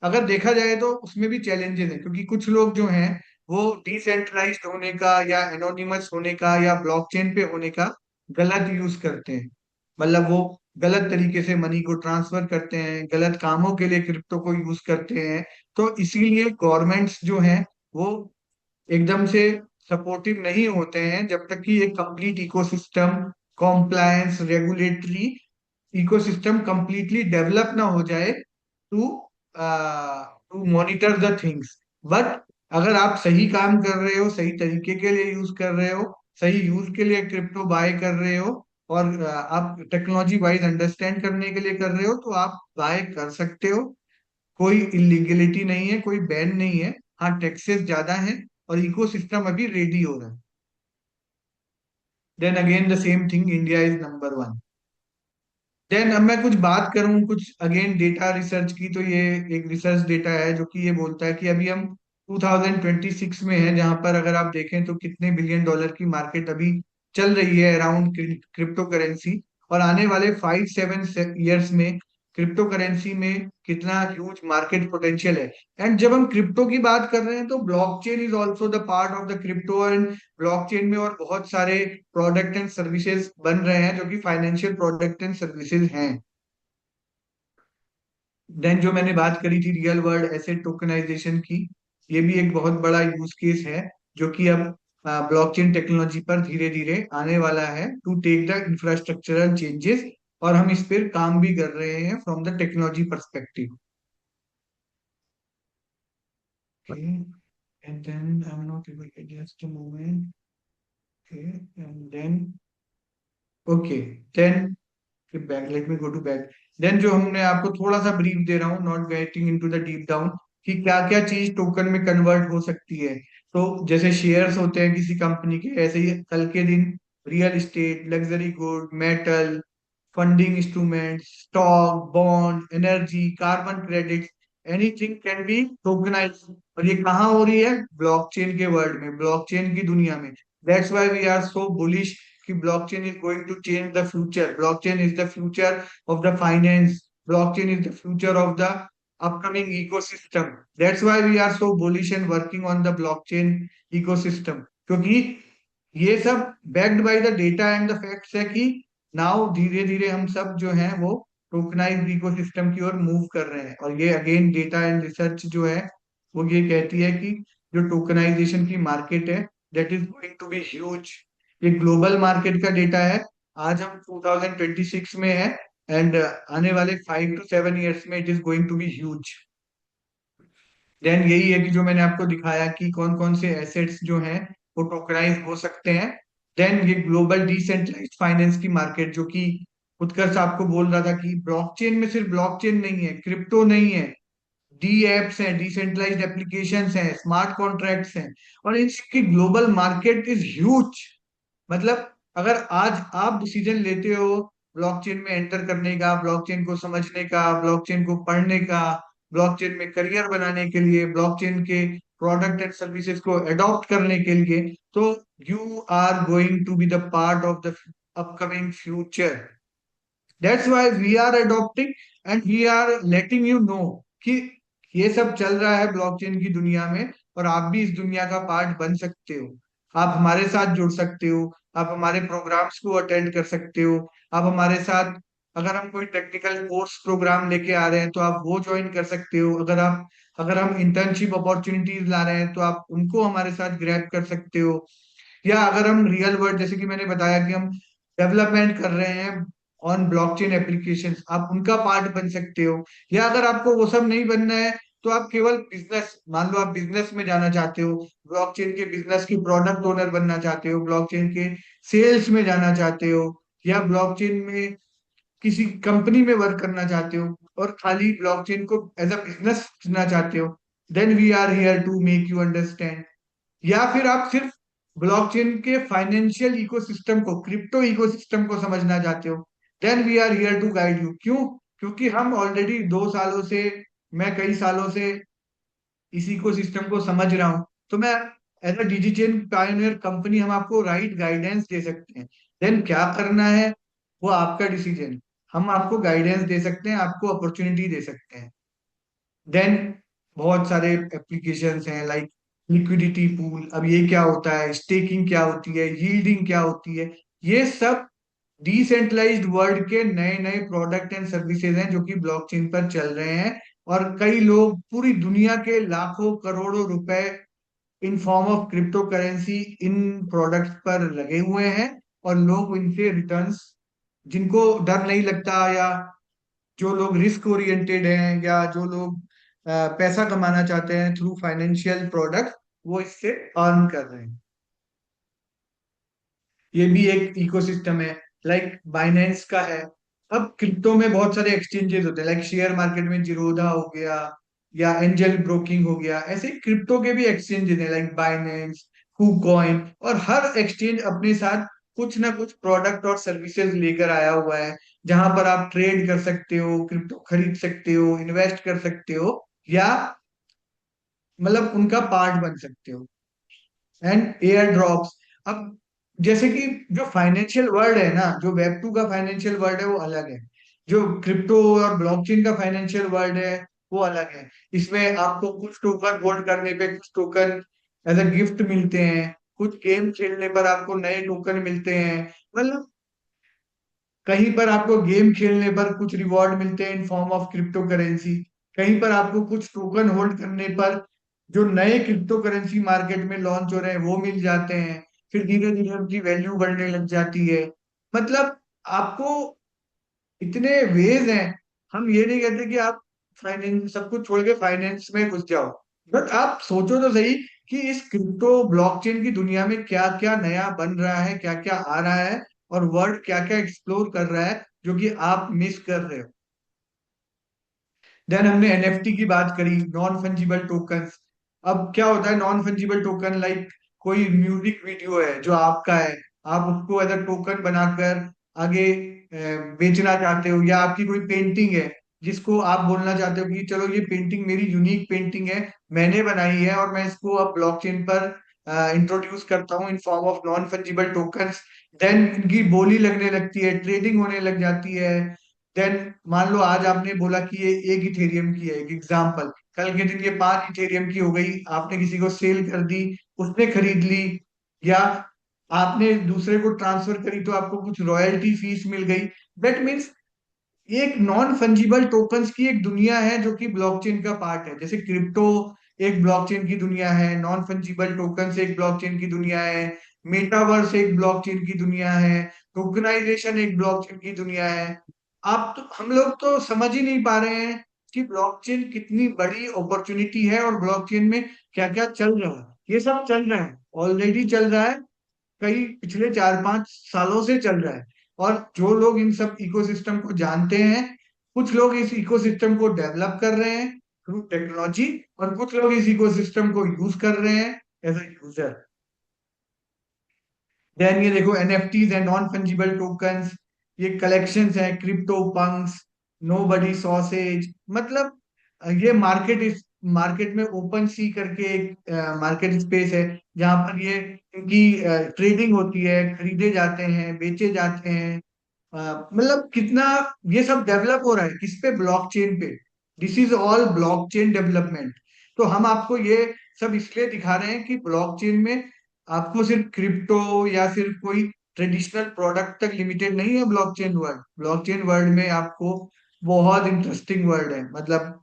अगर देखा जाए तो उसमें भी चैलेंजेस हैं, क्योंकि कुछ लोग जो हैं वो डिसेंट्रलाइज्ड होने का या एनोनिमस होने का या ब्लॉकचेन पे होने का गलत यूज करते हैं। मतलब वो गलत तरीके से मनी को ट्रांसफर करते हैं, गलत कामों के लिए क्रिप्टो को यूज करते हैं। तो इसीलिए गवर्नमेंट्स जो हैं वो एकदम से सपोर्टिव नहीं होते हैं, जब तक कि एक complete ecosystem, compliance, regulatory ecosystem completely develop ना हो जाए to to monitor the things. But अगर आप सही काम कर रहे हो, सही तरीके के लिए यूज कर रहे हो, सही यूज के लिए क्रिप्टो बाय कर रहे हो, और आप टेक्नोलॉजी वाइज अंडरस्टैंड करने के लिए कर रहे हो, तो आप बाय कर सकते हो। कोई इलीगलिटी नहीं है, कोई बैन नहीं है। हाँ, टैक्सेस ज्यादा हैं, और इकोसिस्टम अभी रेडी हो रहा है। Then again the same thing, India is number 1। Then अब मैं कुछ बात करूं कुछ अगेन डेटा रिसर्च की, तो ये एक रिसर्च डेटा है जो कि ये बोलता है कि अभी हम 2026 में हैं, जहां पर अगर आप देखें तो कितने बिलियन डॉलर की मार्केट अभी चल रही है अराउंड क्रिप्टो करेंसी। और आने वाले 5-7 ईयर्स में क्रिप्टो करेंसी में कितना ह्यूज मार्केट पोटेंशियल है। एंड जब हम क्रिप्टो की बात कर रहे हैं तो blockchain is also the part of the crypto, and blockchain में और बहुत सारे प्रोडक्ट एंड सर्विसेज बन रहे हैं जो कि फाइनेंशियल प्रोडक्ट एंड सर्विसेज हैं। देन जो मैंने बात करी थी रियल वर्ल्ड एसेट टोकनाइजेशन की, ये भी एक बहुत बड़ा यूज केस है, जो कि अब ब्लॉकचेन टेक्नोलॉजी पर धीरे धीरे आने वाला है to take the infrastructural changes. और हम इस पर काम भी कर रहे हैं from the technology perspective. Okay, and then I'm not able to just a moment. Okay, and then okay, then back, let me go to back. Then जो हमने आपको थोड़ा सा ब्रीफ दे रहा हूँ, not getting into the deep down, कि क्या क्या चीज टोकन में कन्वर्ट हो सकती है। तो जैसे शेयर्स होते हैं किसी कंपनी के, ऐसे ही कल के दिन real estate, luxury good, metal, funding instrument, stock, bond, energy, carbon credit, anything can be tokenise. और ये कहाँ हो रही है? ब्लॉकचेन के वर्ल्ड में, ब्लॉकचेन की दुनिया में। That's why we are so bullish कि blockchain is going to change the future. Blockchain is the future of the finance. Blockchain is the future of the upcoming ecosystem. That's why we are so bullish and working on the blockchain ecosystem. क्योंकि ये सब backed by the data and the facts है कि now धीरे धीरे हम सब जो है वो टोकनाइज्ड इकोसिस्टम की ओर मूव कर रहे हैं। और ये अगेन डेटा एंड रिसर्च जो है वो ये कहती है कि जो टोकनाइजेशन की मार्केट है that is going to be huge. ये ग्लोबल मार्केट का डेटा है। आज हम 2026 में है एंड आने वाले 5 to 7 years में it is going to be huge. Then यही है कि जो मैंने आपको दिखाया कि कौन कौन से एसेट्स जो हैं वो टोकनाइज हो सकते हैं। देन ये ग्लोबल डिसेंट्रलाइज्ड फाइनेंस की मार्केट, जो कि उत्कर्ष आपको बोल रहा था कि ब्लॉकचेन में सिर्फ ब्लॉकचेन नहीं है, क्रिप्टो नहीं है, डी एप्स हैं, डिसेंट्रलाइज्ड एप्लीकेशंस हैं, स्मार्ट कॉन्ट्रैक्ट्स हैं, और इसकी ग्लोबल मार्केट इज ह्यूज। मतलब अगर आज आप डिसीजन लेते हो ब्लॉकचेन में एंटर करने का, ब्लॉकचेन को समझने का, ब्लॉकचेन को पढ़ने का, ब्लॉकचेन में करियर बनाने के लिए, ब्लॉकचेन के प्रोडक्ट एंड सर्विसेज को अडॉप्ट करने के लिए, तो you are going to be the part of the upcoming future. That's why we are adopting and we are letting you know कि ये सब चल रहा है ब्लॉकचेन की दुनिया में, और आप भी इस दुनिया का पार्ट बन सकते हो। आप हमारे साथ जुड़ सकते हो, आप हमारे प्रोग्राम्स को अटेंड कर सकते हो, आप हमारे साथ, अगर हम कोई टेक्निकल कोर्स प्रोग्राम लेके आ रहे हैं तो आप वो ज्वाइन कर सकते हो। अगर हम इंटर्नशिप अपॉर्चुनिटीज ला रहे हैं तो आप उनको हमारे साथ ग्रैब कर सकते हो। या अगर हम रियल वर्ल्ड, जैसे कि मैंने बताया कि हम डेवलपमेंट कर रहे हैं ऑन ब्लॉकचेन एप्लीकेशंस, आप उनका पार्ट बन सकते हो। या अगर आपको वो सब नहीं बनना है तो आप केवल बिजनेस, मान लो आप बिजनेस में जाना चाहते हो, ब्लॉकचेन के बिजनेस की प्रोडक्ट ओनर बनना चाहते हो, ब्लॉकचेन के सेल्स में जाना चाहते हो, या ब्लॉकचेन में किसी कंपनी में वर्क करना चाहते हो और खाली ब्लॉकचेन को एज अ बिजनेस करना चाहते हो, then we are here to make you understand. या फिर आप सिर्फ ब्लॉकचेन के फाइनेंशियल इकोसिस्टम को, क्रिप्टो इकोसिस्टम को समझना चाहते हो, then we are here to guide you. क्यों? क्योंकि हम ऑलरेडी 2 सालों से, मैं कई सालों से इस इकोसिस्टम को समझ रहा हूं। तो मैं as a digital pioneer company, हम आपको राइट गाइडेंस दे सकते हैं। देन क्या करना है वो आपका डिसीजन है। हम आपको गाइडेंस दे सकते हैं, आपको अपॉर्चुनिटी दे सकते हैं। देन बहुत सारे एप्लीकेशंस हैं लाइक लिक्विडिटी पूल। अब ये क्या होता है, स्टेकिंग क्या होती है, यील्डिंग क्या होती है, ये सब डिसेंट्रलाइज्ड वर्ल्ड के नए नए प्रोडक्ट एंड सर्विसेज हैं जो कि ब्लॉकचेन पर चल रहे हैं। और कई लोग पूरी दुनिया के लाखों करोड़ों रुपए इन form of crypto currency in products पर लगे हुए हैं, और लोग इनसे रिटर्न्स, जिनको डर नहीं लगता, या जो लोग रिस्क ओरिएंटेड हैं, या जो लोग पैसा कमाना चाहते हैं थ्रू फाइनेंशियल प्रोडक्ट, वो इससे अर्न कर रहे हैं। ये भी एक इकोसिस्टम है लाइक बाइनेंस का है। अब क्रिप्टो में बहुत सारे एक्सचेंजेस होते हैं, लाइक शेयर मार्केट में जीरोधा हो गया, या एंजल ब्रोकिंग हो गया। ऐसे क्रिप्टो के भी एक्सचेंजेस हैं लाइक बाइनेंस, कूकॉइन, और हर एक्सचेंज अपने साथ कुछ ना कुछ प्रोडक्ट और सर्विसेज लेकर आया हुआ है, जहां पर आप ट्रेड कर सकते हो, क्रिप्टो खरीद सकते हो, इन्वेस्ट कर सकते हो, या मतलब उनका पार्ट बन सकते हो। And air drops. अब जैसे कि जो फाइनेंशियल वर्ल्ड है ना, जो वेब टू का फाइनेंशियल वर्ल्ड है वो अलग है, जो क्रिप्टो और ब्लॉकचेन का फाइनेंशियल वर्ल्ड है वो अलग है। इसमें आपको कुछ टोकन होल्ड करने पे कुछ टोकन एज अ गिफ्ट मिलते हैं, कुछ गेम खेलने पर आपको नए टोकन मिलते हैं। मतलब कहीं पर आपको गेम खेलने पर कुछ रिवॉर्ड मिलते हैं इन फॉर्म ऑफ क्रिप्टो करेंसी, कहीं पर आपको कुछ टोकन होल्ड करने पर जो नए क्रिप्टो करेंसी मार्केट में लॉन्च हो रहे हैं वो मिल जाते हैं, फिर धीरे धीरे उनकी वैल्यू बढ़ने लग जाती है। मतलब आपको इतने वेज हैं। हम ये नहीं कहते कि आप फाइनेंस सब कुछ छोड़ के फाइनेंस में घुस जाओ, बट आप सोचो तो सही कि इस क्रिप्टो ब्लॉकचेन की दुनिया में क्या क्या नया बन रहा है, क्या क्या आ रहा है, और वर्ल्ड क्या क्या एक्सप्लोर कर रहा है जो कि आप मिस कर रहे हो। देन हमने एनएफटी की बात करी, नॉन फंजिबल टोकन्स। अब क्या होता है नॉन फंजिबल टोकन? लाइक कोई म्यूजिक वीडियो है जो आपका है, आप उसको एज अ टोकन बनाकर आगे बेचना चाहते हो, या आपकी कोई पेंटिंग है जिसको आप बोलना चाहते हो कि चलो ये पेंटिंग मेरी यूनिक पेंटिंग है, मैंने बनाई है, और मैं इसको अब ब्लॉकचेन पर इंट्रोड्यूस करता हूँ in form of non fungible tokens. Then इनकी बोली लगने लगती है, ट्रेडिंग होने लग जाती है। देन मान लो आज आपने बोला कि ये एक इथेरियम की है, एक एग्जांपल, कल के दिन ये 5 इथेरियम की हो गई, आपने किसी को सेल कर दी, उसने खरीद ली। या आपने दूसरे को ट्रांसफर करी तो आपको कुछ रॉयल्टी फीस मिल गई। दैट मीन्स ये एक नॉन फंजिबल टोकन्स की एक दुनिया है जो कि ब्लॉकचेन का पार्ट है। जैसे क्रिप्टो एक ब्लॉकचेन की दुनिया है, नॉन फंजिबल टोकन्स एक ब्लॉकचेन की दुनिया है, मेटावर्स एक ब्लॉकचेन की दुनिया है, टोकनाइजेशन एक ब्लॉकचेन की दुनिया है। आप तो हम लोग तो समझ ही नहीं पा रहे हैं कि ब्लॉकचेन कितनी बड़ी अपॉर्चुनिटी है और ब्लॉकचेन में क्या क्या चल रहा है। ये सब चल रहा है, ऑलरेडी चल रहा है, कई पिछले 4-5 सालों से चल रहा है। और जो लोग इन सब इकोसिस्टम को जानते हैं, कुछ लोग इस इकोसिस्टम को डेवलप कर रहे हैं थ्रू टेक्नोलॉजी, और कुछ लोग इस इकोसिस्टम को यूज कर रहे हैं एज ए यूजर। देन ये देखो, एनएफटीज है, नॉन फंजिबल टोकन्स, ये कलेक्शंस है, क्रिप्टो पंक्स, नोबडी सॉसेज, मतलब ये मार्केट में ओपन सी करके एक मार्केट स्पेस है जहां पर ये इनकी ट्रेडिंग होती है, खरीदे जाते हैं, बेचे जाते हैं। मतलब कितना ये सब डेवलप हो रहा है किस पे, ब्लॉकचेन पे। This is all blockchain development. तो हम आपको ये सब इसलिए दिखा रहे हैं कि ब्लॉकचेन में आपको सिर्फ क्रिप्टो या सिर्फ कोई ट्रेडिशनल प्रोडक्ट तक लिमिटेड नहीं है। ब्लॉकचेन वर्ल्ड, ब्लॉकचेन वर्ल्ड में आपको बहुत इंटरेस्टिंग वर्ल्ड है। मतलब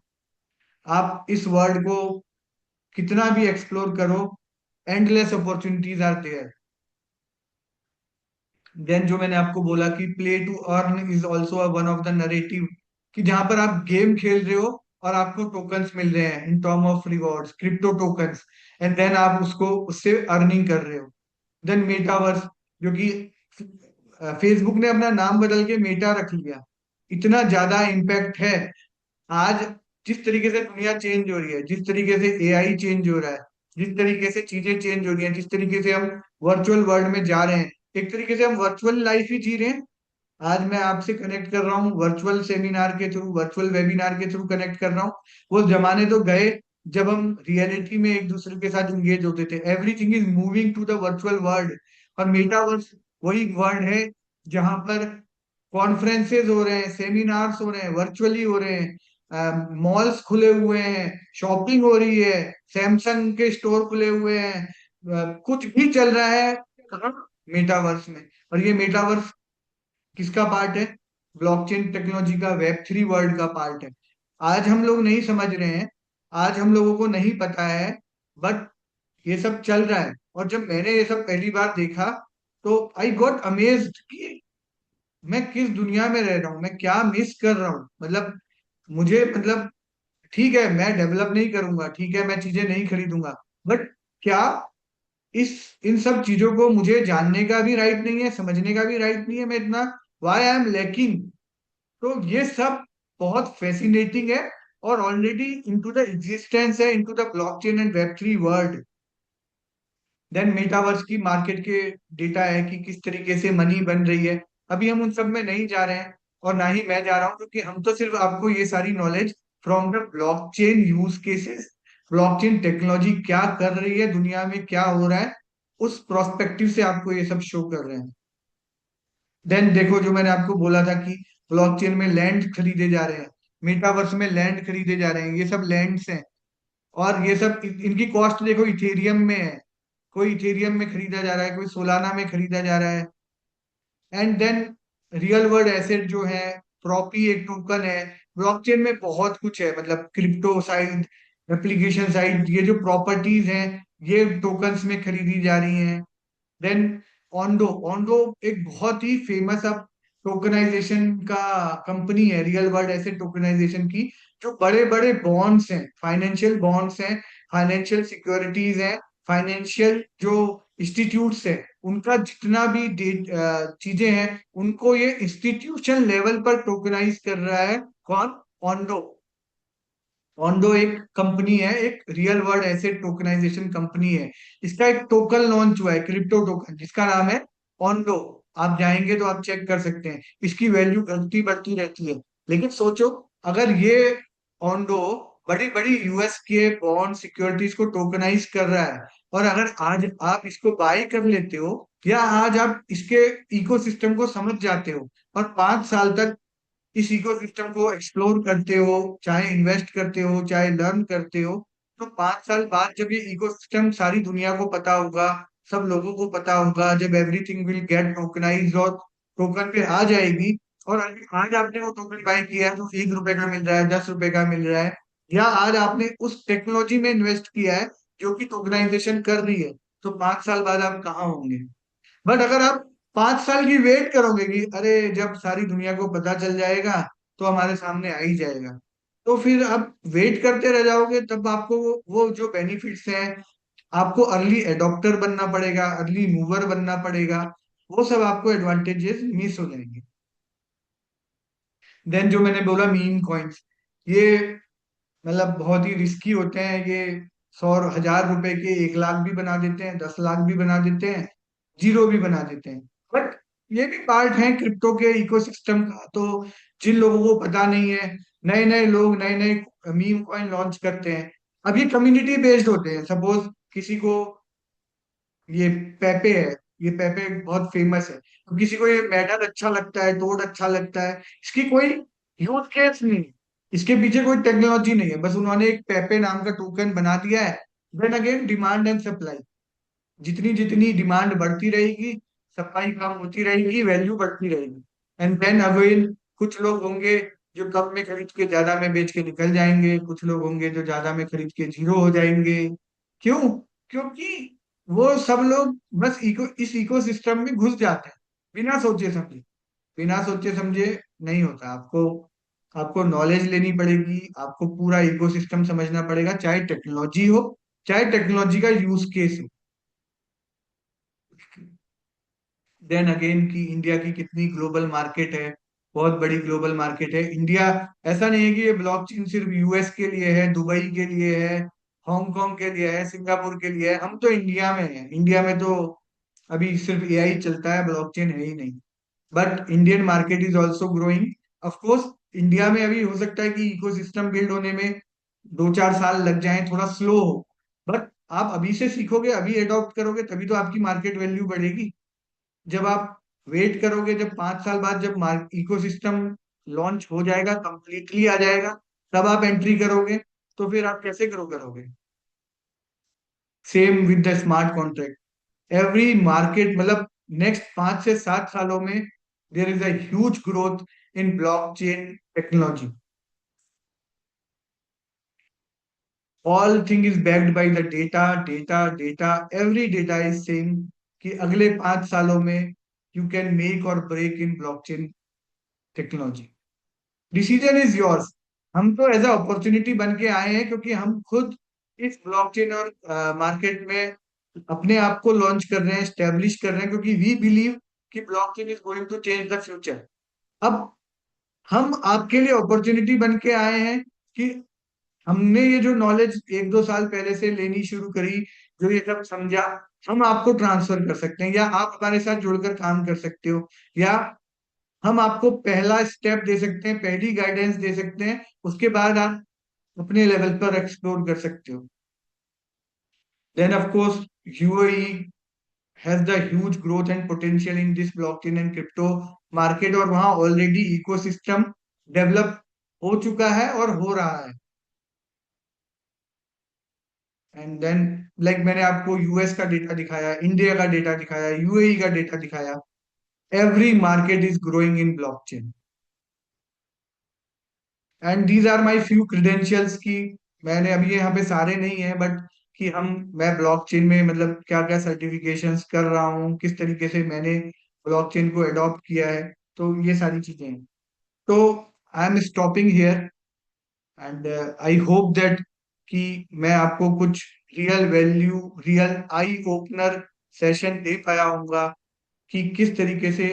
आप इस वर्ल्ड को कितना भी एक्सप्लोर करो, endless opportunities are there. Then जो मैंने आपको बोला कि play to earn is also one of the narrative, कि जहां पर आप गेम खेल रहे हो और आपको टोकन्स मिल रहे हैं in term of rewards, crypto tokens, and then आप उसको उससे अर्निंग कर रहे हो। देन मेटावर्स, जो कि फेसबुक ने अपना नाम बदल के मेटा रख लिया, इतना ज्यादा इम्पैक्ट है। आज जिस तरीके से दुनिया चेंज हो रही है, जिस तरीके से एआई चेंज हो रहा है, जिस तरीके से चीजें चेंज हो रही हैं, जिस तरीके से हम वर्चुअल वर्ल्ड में जा रहे हैं, एक तरीके से हम वर्चुअल लाइफ ही जी रहे हैं। आज मैं आपसे कनेक्ट कर रहा हूँ वर्चुअल सेमिनार के थ्रू, वर्चुअल वेबिनार के थ्रू कनेक्ट कर रहा हूँ। वो जमाने तो गए जब हम रियलिटी में एक दूसरे के साथ इंगेज होते थे। Everything is moving to the virtual world. और मेटावर्स वही वर्ल्ड है जहां पर कॉन्फ्रेंसेज हो रहे हैं, सेमिनार्स हो रहे हैं, वर्चुअली हो रहे हैं, मॉल्स खुले हुए हैं, शॉपिंग हो रही है, सैमसंग के स्टोर खुले हुए हैं, कुछ भी चल रहा है कहाँ, मेटावर्स में। और ये मेटावर्स किसका पार्ट है? ब्लॉकचेन टेक्नोलॉजी का, वेब 3 वर्ल्ड का पार्ट है। आज हम लोग नहीं समझ रहे हैं, आज हम लोगों को नहीं पता है, बट ये सब चल रहा है। और जब मैंने ये सब पहली बार देखा तो आई गॉट अमेज्ड कि मैं किस दुनिया में रह रहा हूँ, मैं क्या मिस कर रहा हूँ। मतलब मुझे, मतलब ठीक है मैं डेवलप नहीं करूंगा, ठीक है मैं चीजें नहीं खरीदूंगा, बट क्या इस इन सब चीजों को मुझे जानने का भी राइट नहीं है, समझने का भी राइट नहीं है? मैं इतना वाई आई एम लैकिंग। तो ये सब बहुत फैसिनेटिंग है और ऑलरेडी इनटू द एग्जिस्टेंस है, into the blockchain and web 3 world. Then metaverse की मार्केट के डेटा है कि किस तरीके से मनी बन रही है। अभी हम उन सब में नहीं जा रहे हैं और ना ही मैं जा रहा हूँ, क्योंकि हम तो सिर्फ आपको ये सारी knowledge from the blockchain use cases, blockchain technology क्या कर रही है, दुनिया में क्या हो रहा है, उस प्रोस्पेक्टिव से आपको ये सब शो कर रहे हैं। देन देखो, जो मैंने आपको बोला था कि ब्लॉकचेन में लैंड खरीदे जा रहे हैं, मेटावर्स में लैंड खरीदे जा रहे हैं, ये सब लैंड्स हैं। और ये सब इनकी कॉस्ट देखो, इथेरियम में है। कोई इथेरियम में खरीदा जा रहा है, कोई सोलाना में खरीदा जा रहा है। And then real world asset जो है, प्रॉपी एक टोकन है। ब्लॉकचेन में बहुत कुछ है, मतलब क्रिप्टो साइड, एप्लीकेशन साइड, ये जो प्रॉपर्टीज हैं ये टोकन्स में खरीदी जा रही हैं। देन ओंडो, ओंडो एक बहुत ही फेमस अब टोकनाइजेशन का कंपनी है, रियल वर्ल्ड एसेट टोकनाइजेशन की। जो बड़े बड़े बॉन्ड्स हैं, फाइनेंशियल बॉन्ड्स हैं, फाइनेंशियल सिक्योरिटीज हैं, फाइनेंशियल जो इंस्टीट्यूट्स हैं, उनका जितना भी चीजें हैं, उनको ये इंस्टीट्यूशन लेवल पर टोकनाइज कर रहा है। कौन? ओंडो। ओंडो एक कंपनी है, एक real world asset tokenization company है। इसका एक टोकन लॉन्च हुआ है, क्रिप्टो टोकन, जिसका नाम है ओंडो। आप जाएंगे तो आप चेक कर सकते हैं, इसकी वैल्यू घटती बढ़ती रहती है। लेकिन सोचो, अगर ये ओंडो बड़ी बड़ी यूएस के बॉन्ड सिक्योरिटीज को टोकनाइज कर रहा है, और अगर आज आप इसको बाय कर लेते हो, या आज आप इसके इकोसिस्टम को समझ जाते हो और 5 साल तक इस इकोसिस्टम को एक्सप्लोर करते हो, चाहे इन्वेस्ट करते हो चाहे लर्न करते हो, तो 5 साल बाद जब ये इकोसिस्टम सारी दुनिया को पता होगा, सब लोगों को पता होगा, जब एवरीथिंग विल गेट टोकनाइज्ड और टोकन पे आ जाएगी, और अभी आज आपने वो टोकन बाय किया है तो 1 रुपए का मिल रहा है, 10 रुपए का मिल रहा है, या आज आपने उस टेक्नोलॉजी में इन्वेस्ट किया है जो कि टोकनाइजेशन कर रही है, तो 5 साल बाद आप कहाँ होंगे? बट अगर आप 5 साल की वेट करोगे कि अरे जब सारी दुनिया को पता चल जाएगा तो हमारे सामने आ ही जाएगा, तो फिर आप वेट करते रह जाओगे, तब आपको वो जो बेनिफिट्स हैं, आपको अर्ली एडॉप्टर बनना पड़ेगा, अर्ली मूवर बनना पड़ेगा, वो सब आपको एडवांटेजेस मिस हो जाएंगे। देन जो मैंने बोला मीम कॉइन्स, ये मतलब बहुत ही रिस्की होते हैं ये। 100 1000 रुपए के 1 लाख भी बना देते हैं, 10 लाख भी बना देते हैं, जीरो भी बना देते हैं। बट ये भी पार्ट है क्रिप्टो के इकोसिस्टम का। तो जिन लोगों को पता नहीं है, नए नए लोग नए नए मीम कॉइन लॉन्च करते हैं। अब ये कम्युनिटी बेस्ड होते हैं। सपोज किसी को ये पेपे है, ये पेपे बहुत फेमस है, तो किसी को ये मैटर अच्छा लगता है, टोड अच्छा लगता है, इसकी कोई यूज केस नहीं है, इसके पीछे कोई टेक्नोलॉजी नहीं है, बस उन्होंने एक पेपे नाम का टोकन बना दिया है। Then again demand and supply, जितनी जितनी डिमांड बढ़ती रहेगी, सप्लाई कम होती रहेगी, वैल्यू बढ़ती रहेगी। एंड देन अगेन कुछ लोग होंगे जो कम में खरीद के ज्यादा में बेच के निकल जाएंगे, कुछ लोग होंगे जो ज्यादा में खरीद के जीरो हो जाएंगे। क्यों? क्योंकि वो सब लोग बस इस इकोसिस्टम में घुस जाते हैं बिना सोचे समझे। बिना सोचे समझे नहीं होता। आपको आपको नॉलेज लेनी पड़ेगी, आपको पूरा इकोसिस्टम समझना पड़ेगा, चाहे टेक्नोलॉजी हो, चाहे टेक्नोलॉजी का यूज केस हो। देन अगेन कि इंडिया की कितनी ग्लोबल मार्केट है, बहुत बड़ी ग्लोबल मार्केट है इंडिया। ऐसा नहीं है कि ये ब्लॉकचेन सिर्फ यूएस के लिए है, दुबई के लिए है, हांगकांग के लिए है, सिंगापुर के लिए है। हम तो इंडिया में हैं। इंडिया में तो अभी सिर्फ एआई चलता है, ब्लॉकचेन है ही नहीं। But Indian market is also growing. Of course India में अभी हो सकता है कि इकोसिस्टम बिल्ड होने में 2 4 साल लग जाए, थोड़ा स्लो हो। बट आप अभी से सीखोगे, अभी एडॉप्ट करोगे, तभी तो आपकी मार्केट वैल्यू बढ़ेगी। जब आप वेट करोगे, जब 5 साल बाद जब इकोसिस्टम लॉन्च हो जाएगा, कंप्लीटली आ जाएगा, तब आप एंट्री करोगे, तो फिर आप कैसे ग्रो करोगे? Same with the smart contract. Every market मतलब नेक्स्ट 5 से 7 सालों में there is a huge growth in blockchain technology. All thing is backed by the data, data, data. Every data is saying कि अगले 5 सालों में यू कैन मेक और break in blockchain technology. Decision is yours. हम तो as a opportunity बन के आए हैं, क्योंकि हम खुद इस ब्लॉकचेन और मार्केट में अपने आप को लॉन्च कर रहे हैं, स्टेब्लिश कर रहे हैं, क्योंकि वी बिलीव कि blockchain is going to change the future. अब हम आपके लिए अपॉर्चुनिटी बन के आए हैं कि हमने ये जो नॉलेज 1 2 साल पहले से लेनी शुरू करी, जो ये सब समझा, हम आपको ट्रांसफर कर सकते हैं, या आप हमारे साथ जुड़कर काम कर सकते हो, या हम आपको पहला स्टेप दे सकते हैं, पहली गाइडेंस दे सकते हैं, उसके बाद आप अपने लेवल पर एक्सप्लोर कर सकते हो। Then of course UAE has the huge growth and potential in this blockchain and crypto market, और वहां ऑलरेडी इकोसिस्टम डेवलप हो चुका है और हो रहा है। एंड देन लाइक मैंने आपको यूएस का डेटा दिखाया, इंडिया का डेटा दिखाया, यूएई का डेटा दिखाया। Every market is growing in blockchain, and these are my few credentials की मैंने अभी यहाँ पे सारे नहीं है, बट कि मैं ब्लॉकचेन में मतलब क्या क्या सर्टिफिकेशंस कर रहा हूँ, किस तरीके से मैंने ब्लॉकचेन को अडॉप्ट किया है, तो ये सारी चीजें हैं। तो I am stopping here, and I hope that कि मैं आपको कुछ real value, real eye opener session दे पाया होऊंगा कि किस तरीके से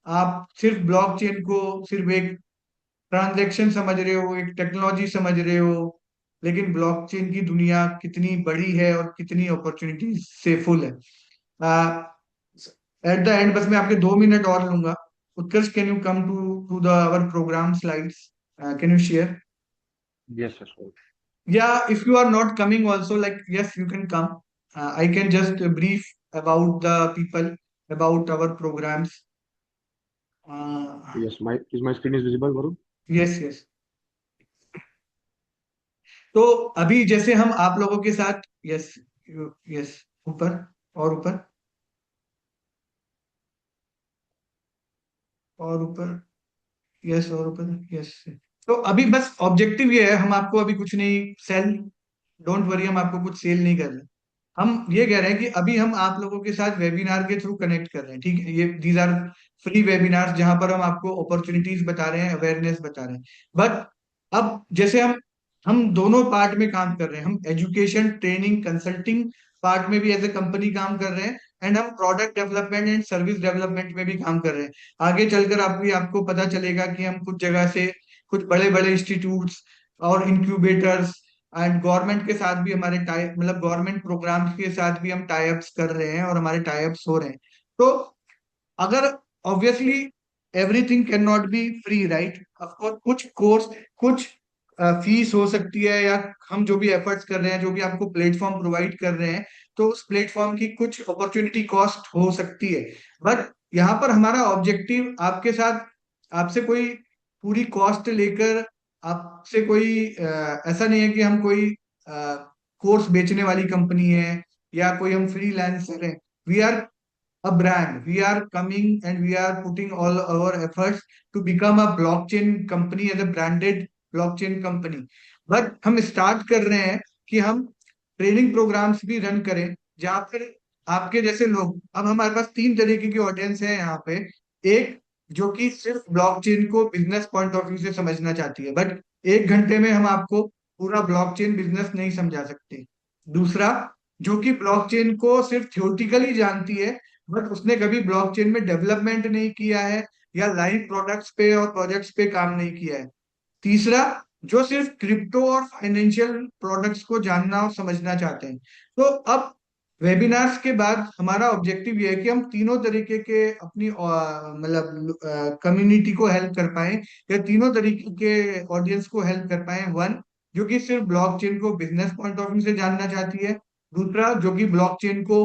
आप सिर्फ ब्लॉकचेन को सिर्फ एक ट्रांजैक्शन समझ रहे हो, एक टेक्नोलॉजी समझ रहे हो, लेकिन ब्लॉकचेन की दुनिया कितनी बड़ी है और कितनी अपॉर्चुनिटीज से फुल है। एट द एंड बस मैं आपके 2 मिनट और लूंगा। Utkarsh, can you come to the our programme slides? Can you share? Yes, yes, sir. Yeah, if you are not coming also, like, yes, you can come. I can just brief about the people, about our programs. Uh, Yes, my screen is visible, Varun? yes, yes. तो अभी जैसे हम आप लोगों के साथ, yes, yes, ऊपर, और ऊपर, और ऊपर, यस, और ऊपर, यस। तो अभी बस ऑब्जेक्टिव ये है, हम आपको अभी कुछ नहीं सेल, डोंट वरी, हम आपको कुछ सेल नहीं कर रहे। हम ये कह रहे हैं कि अभी हम आप लोगों के साथ वेबिनार के थ्रू कनेक्ट कर रहे हैं, ठीक है? ये दीज आर फ्री वेबिनार जहां पर हम आपको अपॉर्चुनिटीज बता रहे हैं, अवेयरनेस बता रहे हैं। बट अब जैसे हम दोनों पार्ट में काम कर रहे हैं, हम एजुकेशन, ट्रेनिंग, कंसल्टिंग पार्ट में भी एज ए कंपनी काम कर रहे हैं, एंड हम product development and service development में भी काम कर रहे हैं। आगे चलकर आपको पता चलेगा कि हम कुछ जगह से कुछ बड़े बड़े इंस्टीट्यूट्स और इंक्यूबेटर्स एंड गवर्नमेंट के साथ भी हमारे टाई मतलब गवर्नमेंट प्रोग्राम्स के साथ भी हम टाई अप्स कर रहे हैं और हमारे टाई अप्स हो रहे हैं। तो अगर obviously everything can not B free, right? Of course कुछ कोर्स, कुछ फीस हो सकती है, या हम जो भी एफर्ट्स कर रहे हैं, जो भी आपको प्लेटफॉर्म प्रोवाइड कर रहे हैं, तो उस प्लेटफॉर्म की कुछ अपॉर्चुनिटी कॉस्ट हो सकती है। बट यहाँ पर हमारा ऑब्जेक्टिव आपके साथ, आपसे कोई पूरी कॉस्ट लेकर, आपसे कोई ऐसा नहीं है कि हम कोई कोर्स बेचने वाली कंपनी है, या कोई हम फ्रीलांसर हैं। We are a brand. We are coming and we are putting all our efforts to become a blockchain company as a branded blockchain company. But हम स्टार्ट कर रहे हैं कि हम ट्रेनिंग प्रोग्राम्स भी रन करें, जहाँ पर आपके जैसे लोग, अब हमारे पास तीन तरीके की ऑडियंस है यहाँ पे। एक जो कि सिर्फ ब्लॉकचेन को बिजनेस पॉइंट ऑफ व्यू से समझना चाहती है, बट 1 घंटे में हम आपको पूरा ब्लॉकचेन बिजनेस नहीं समझा सकते। दूसरा, जो कि ब्लॉकचेन को सिर्फ थ्योरेटिकली जानती है, बट उसने कभी ब्लॉकचेन में डेवलपमेंट नहीं किया है, या लाइव प्रोडक्ट्स पे और प्रोजेक्ट्स पे काम नहीं किया है। तीसरा, जो सिर्फ क्रिप्टो और फाइनेंशियल प्रोडक्ट्स को जानना और समझना चाहते हैं। तो अब वेबिनार्स के बाद हमारा ऑब्जेक्टिव ये है कि हम तीनों तरीके के अपनी मतलब कम्युनिटी को हेल्प कर पाए, या तीनों तरीके के ऑडियंस को हेल्प कर पाए। वन, जो कि सिर्फ ब्लॉकचेन को बिजनेस पॉइंट ऑफ व्यू से जानना चाहती है। दूसरा, जो कि ब्लॉकचेन को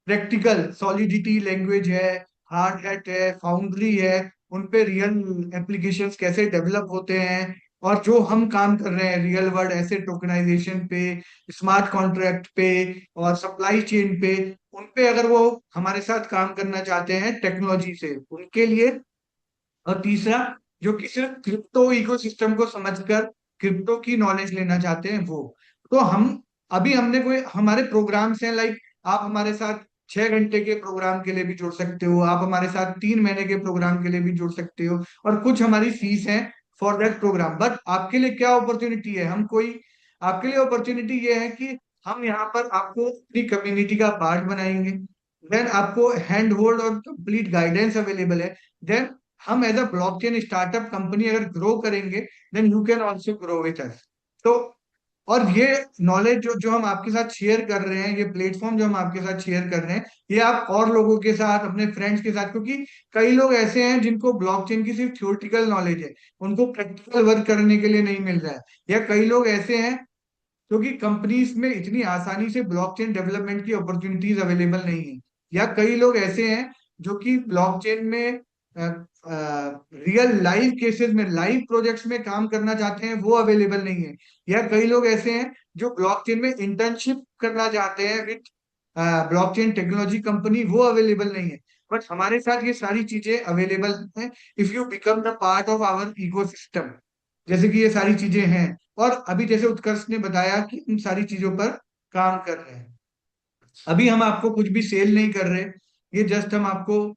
प्रैक्टिकल सॉलिडिटी लैंग्वेज है, हार्ड हैट है, फाउंड्री है, उन पे रियल एप्लीकेशंस कैसे डेवलप होते हैं, और जो हम काम कर रहे हैं रियल वर्ल्ड एसेट टोकनाइजेशन पे, स्मार्ट कॉन्ट्रैक्ट पे, और सप्लाई चेन पे, उन पे अगर वो हमारे साथ काम करना चाहते हैं टेक्नोलॉजी से, उनके लिए। और तीसरा, जो कि सिर्फ क्रिप्टो इकोसिस्टम को समझकर क्रिप्टो की नॉलेज लेना चाहते हैं, वो। तो हम अभी हमने कोई हमारे प्रोग्राम्स हैं, लाइक आप हमारे साथ 6 घंटे के प्रोग्राम के लिए भी जुड़ सकते हो, आप हमारे साथ 3 महीने के प्रोग्राम के लिए भी जुड़ सकते हो, और कुछ हमारी फीस है फॉर दैट प्रोग्राम। बट आपके लिए क्या अपॉर्चुनिटी है, हम कोई आपके लिए अपॉर्चुनिटी ये है कि हम यहाँ पर आपको अपनी कम्युनिटी का पार्ट बनाएंगे, देन आपको हैंड होल्ड और कंप्लीट गाइडेंस अवेलेबल है। देन हम as a blockchain startup company अगर ग्रो करेंगे, then you can also grow with us. तो और ये नॉलेज जो जो हम आपके साथ शेयर कर रहे हैं, ये प्लेटफॉर्म जो हम आपके साथ शेयर कर रहे हैं, ये आप और लोगों के साथ, अपने फ्रेंड्स के साथ, क्योंकि कई लोग ऐसे हैं जिनको ब्लॉकचेन की सिर्फ थ्योरेटिकल नॉलेज है, उनको प्रैक्टिकल वर्क करने के लिए नहीं मिल रहा है। या कई लोग ऐसे हैं क्योंकि कंपनीज में इतनी आसानी से ब्लॉकचेन डेवलपमेंट की अपॉर्चुनिटीज अवेलेबल नहीं है। या कई लोग ऐसे हैं जो कि ब्लॉकचेन में रियल लाइव केसेस में, लाइव प्रोजेक्ट्स में काम करना चाहते हैं, वो अवेलेबल नहीं है। या कई लोग ऐसे हैं जो ब्लॉकचेन में इंटर्नशिप करना चाहते हैं विद ब्लॉकचेन टेक्नोलॉजी कंपनी, वो अवेलेबल नहीं है। बट हमारे साथ ये सारी चीजें अवेलेबल हैं, if you become the part of our ecosystem. जैसे कि ये सारी चीजें हैं, और अभी जैसे उत्कर्ष ने बताया कि इन सारी चीजों पर काम कर रहे हैं। अभी हम आपको कुछ भी सेल नहीं कर रहे, ये जस्ट हम आपको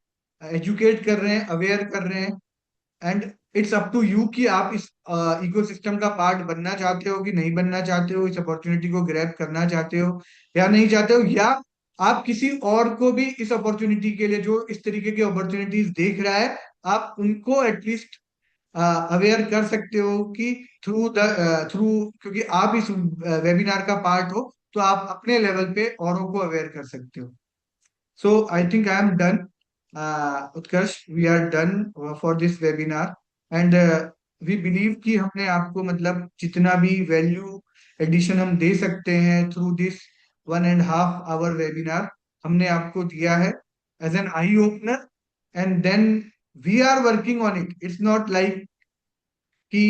एजुकेट कर रहे हैं, अवेयर कर रहे हैं। And it's up to you कि आप इस इकोसिस्टम का पार्ट बनना चाहते हो कि नहीं बनना चाहते हो, इस अपॉर्चुनिटी को ग्रैब करना चाहते हो या नहीं चाहते हो, या आप किसी और को भी इस अपॉर्चुनिटी के लिए, जो इस तरीके की अपॉर्चुनिटीज देख रहा है, आप उनको एटलीस्ट अवेयर कर सकते हो कि थ्रू क्योंकि आप इस वेबिनार का पार्ट हो, तो आप अपने लेवल पे औरों को अवेयर कर सकते हो। So I think I am done, Utkarsh, we are done for this webinar. And we believe कि हमने आपको मतलब जितना भी वैल्यू एडिशन हम दे सकते हैं थ्रू दिस 1.5 आवर वेबिनार, हमने आपको दिया है as an eye opener. And then we are working on it, it's not like कि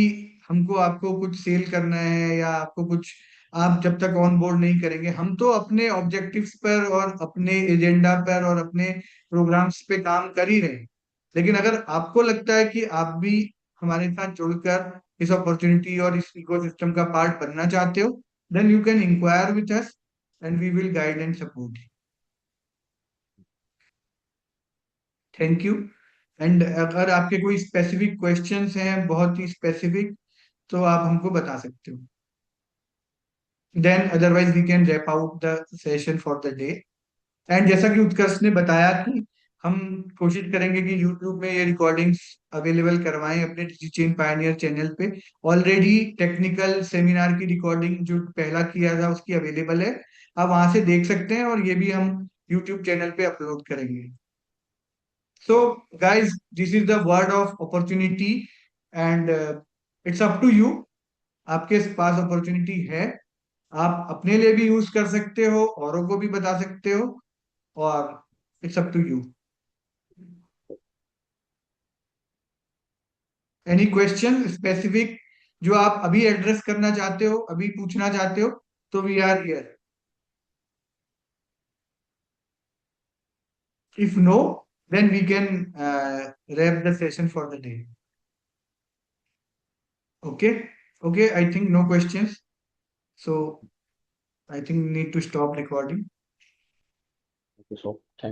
हमको आपको कुछ सेल करना है या आपको कुछ, आप जब तक ऑन बोर्ड नहीं करेंगे, हम तो अपने ऑब्जेक्टिव्स पर और अपने एजेंडा पर और अपने प्रोग्राम्स पे काम कर ही रहे हैं। लेकिन अगर आपको लगता है कि आप भी हमारे साथ जुड़कर इस अपॉर्चुनिटी और इस इकोसिस्टम का पार्ट बनना चाहते हो, then you can inquire with us and we will guide and support you. Thank you. And अगर आपके कोई स्पेसिफिक क्वेश्चंस हैं, बहुत ही स्पेसिफिक, तो आप हमको बता सकते हो। Then otherwise we can wrap out the session for the day. And जैसा कि उत्कर्ष ने बताया कि हम कोशिश करेंगे कि YouTube में ये रिकॉर्डिंग्स अवेलेबल करवाएं अपने चेन पायनियर चैनल पे। ऑलरेडी टेक्निकल सेमिनार की रिकॉर्डिंग जो पहला किया था उसकी अवेलेबल है, आप वहां से देख सकते हैं, और ये भी हम YouTube चैनल पे अपलोड करेंगे। So, guys, this is the word of opportunity, and it's up to you. आपके पास अपॉर्चुनिटी है, आप अपने लिए भी यूज कर सकते हो, औरों को भी बता सकते हो, और it's up to you. Any question specific जो आप अभी एड्रेस करना चाहते हो, अभी पूछना चाहते हो, तो we are here. If no, then we can wrap the session for the day. Okay, okay, I think no questions, so I think we need to stop recording. Okay, so thank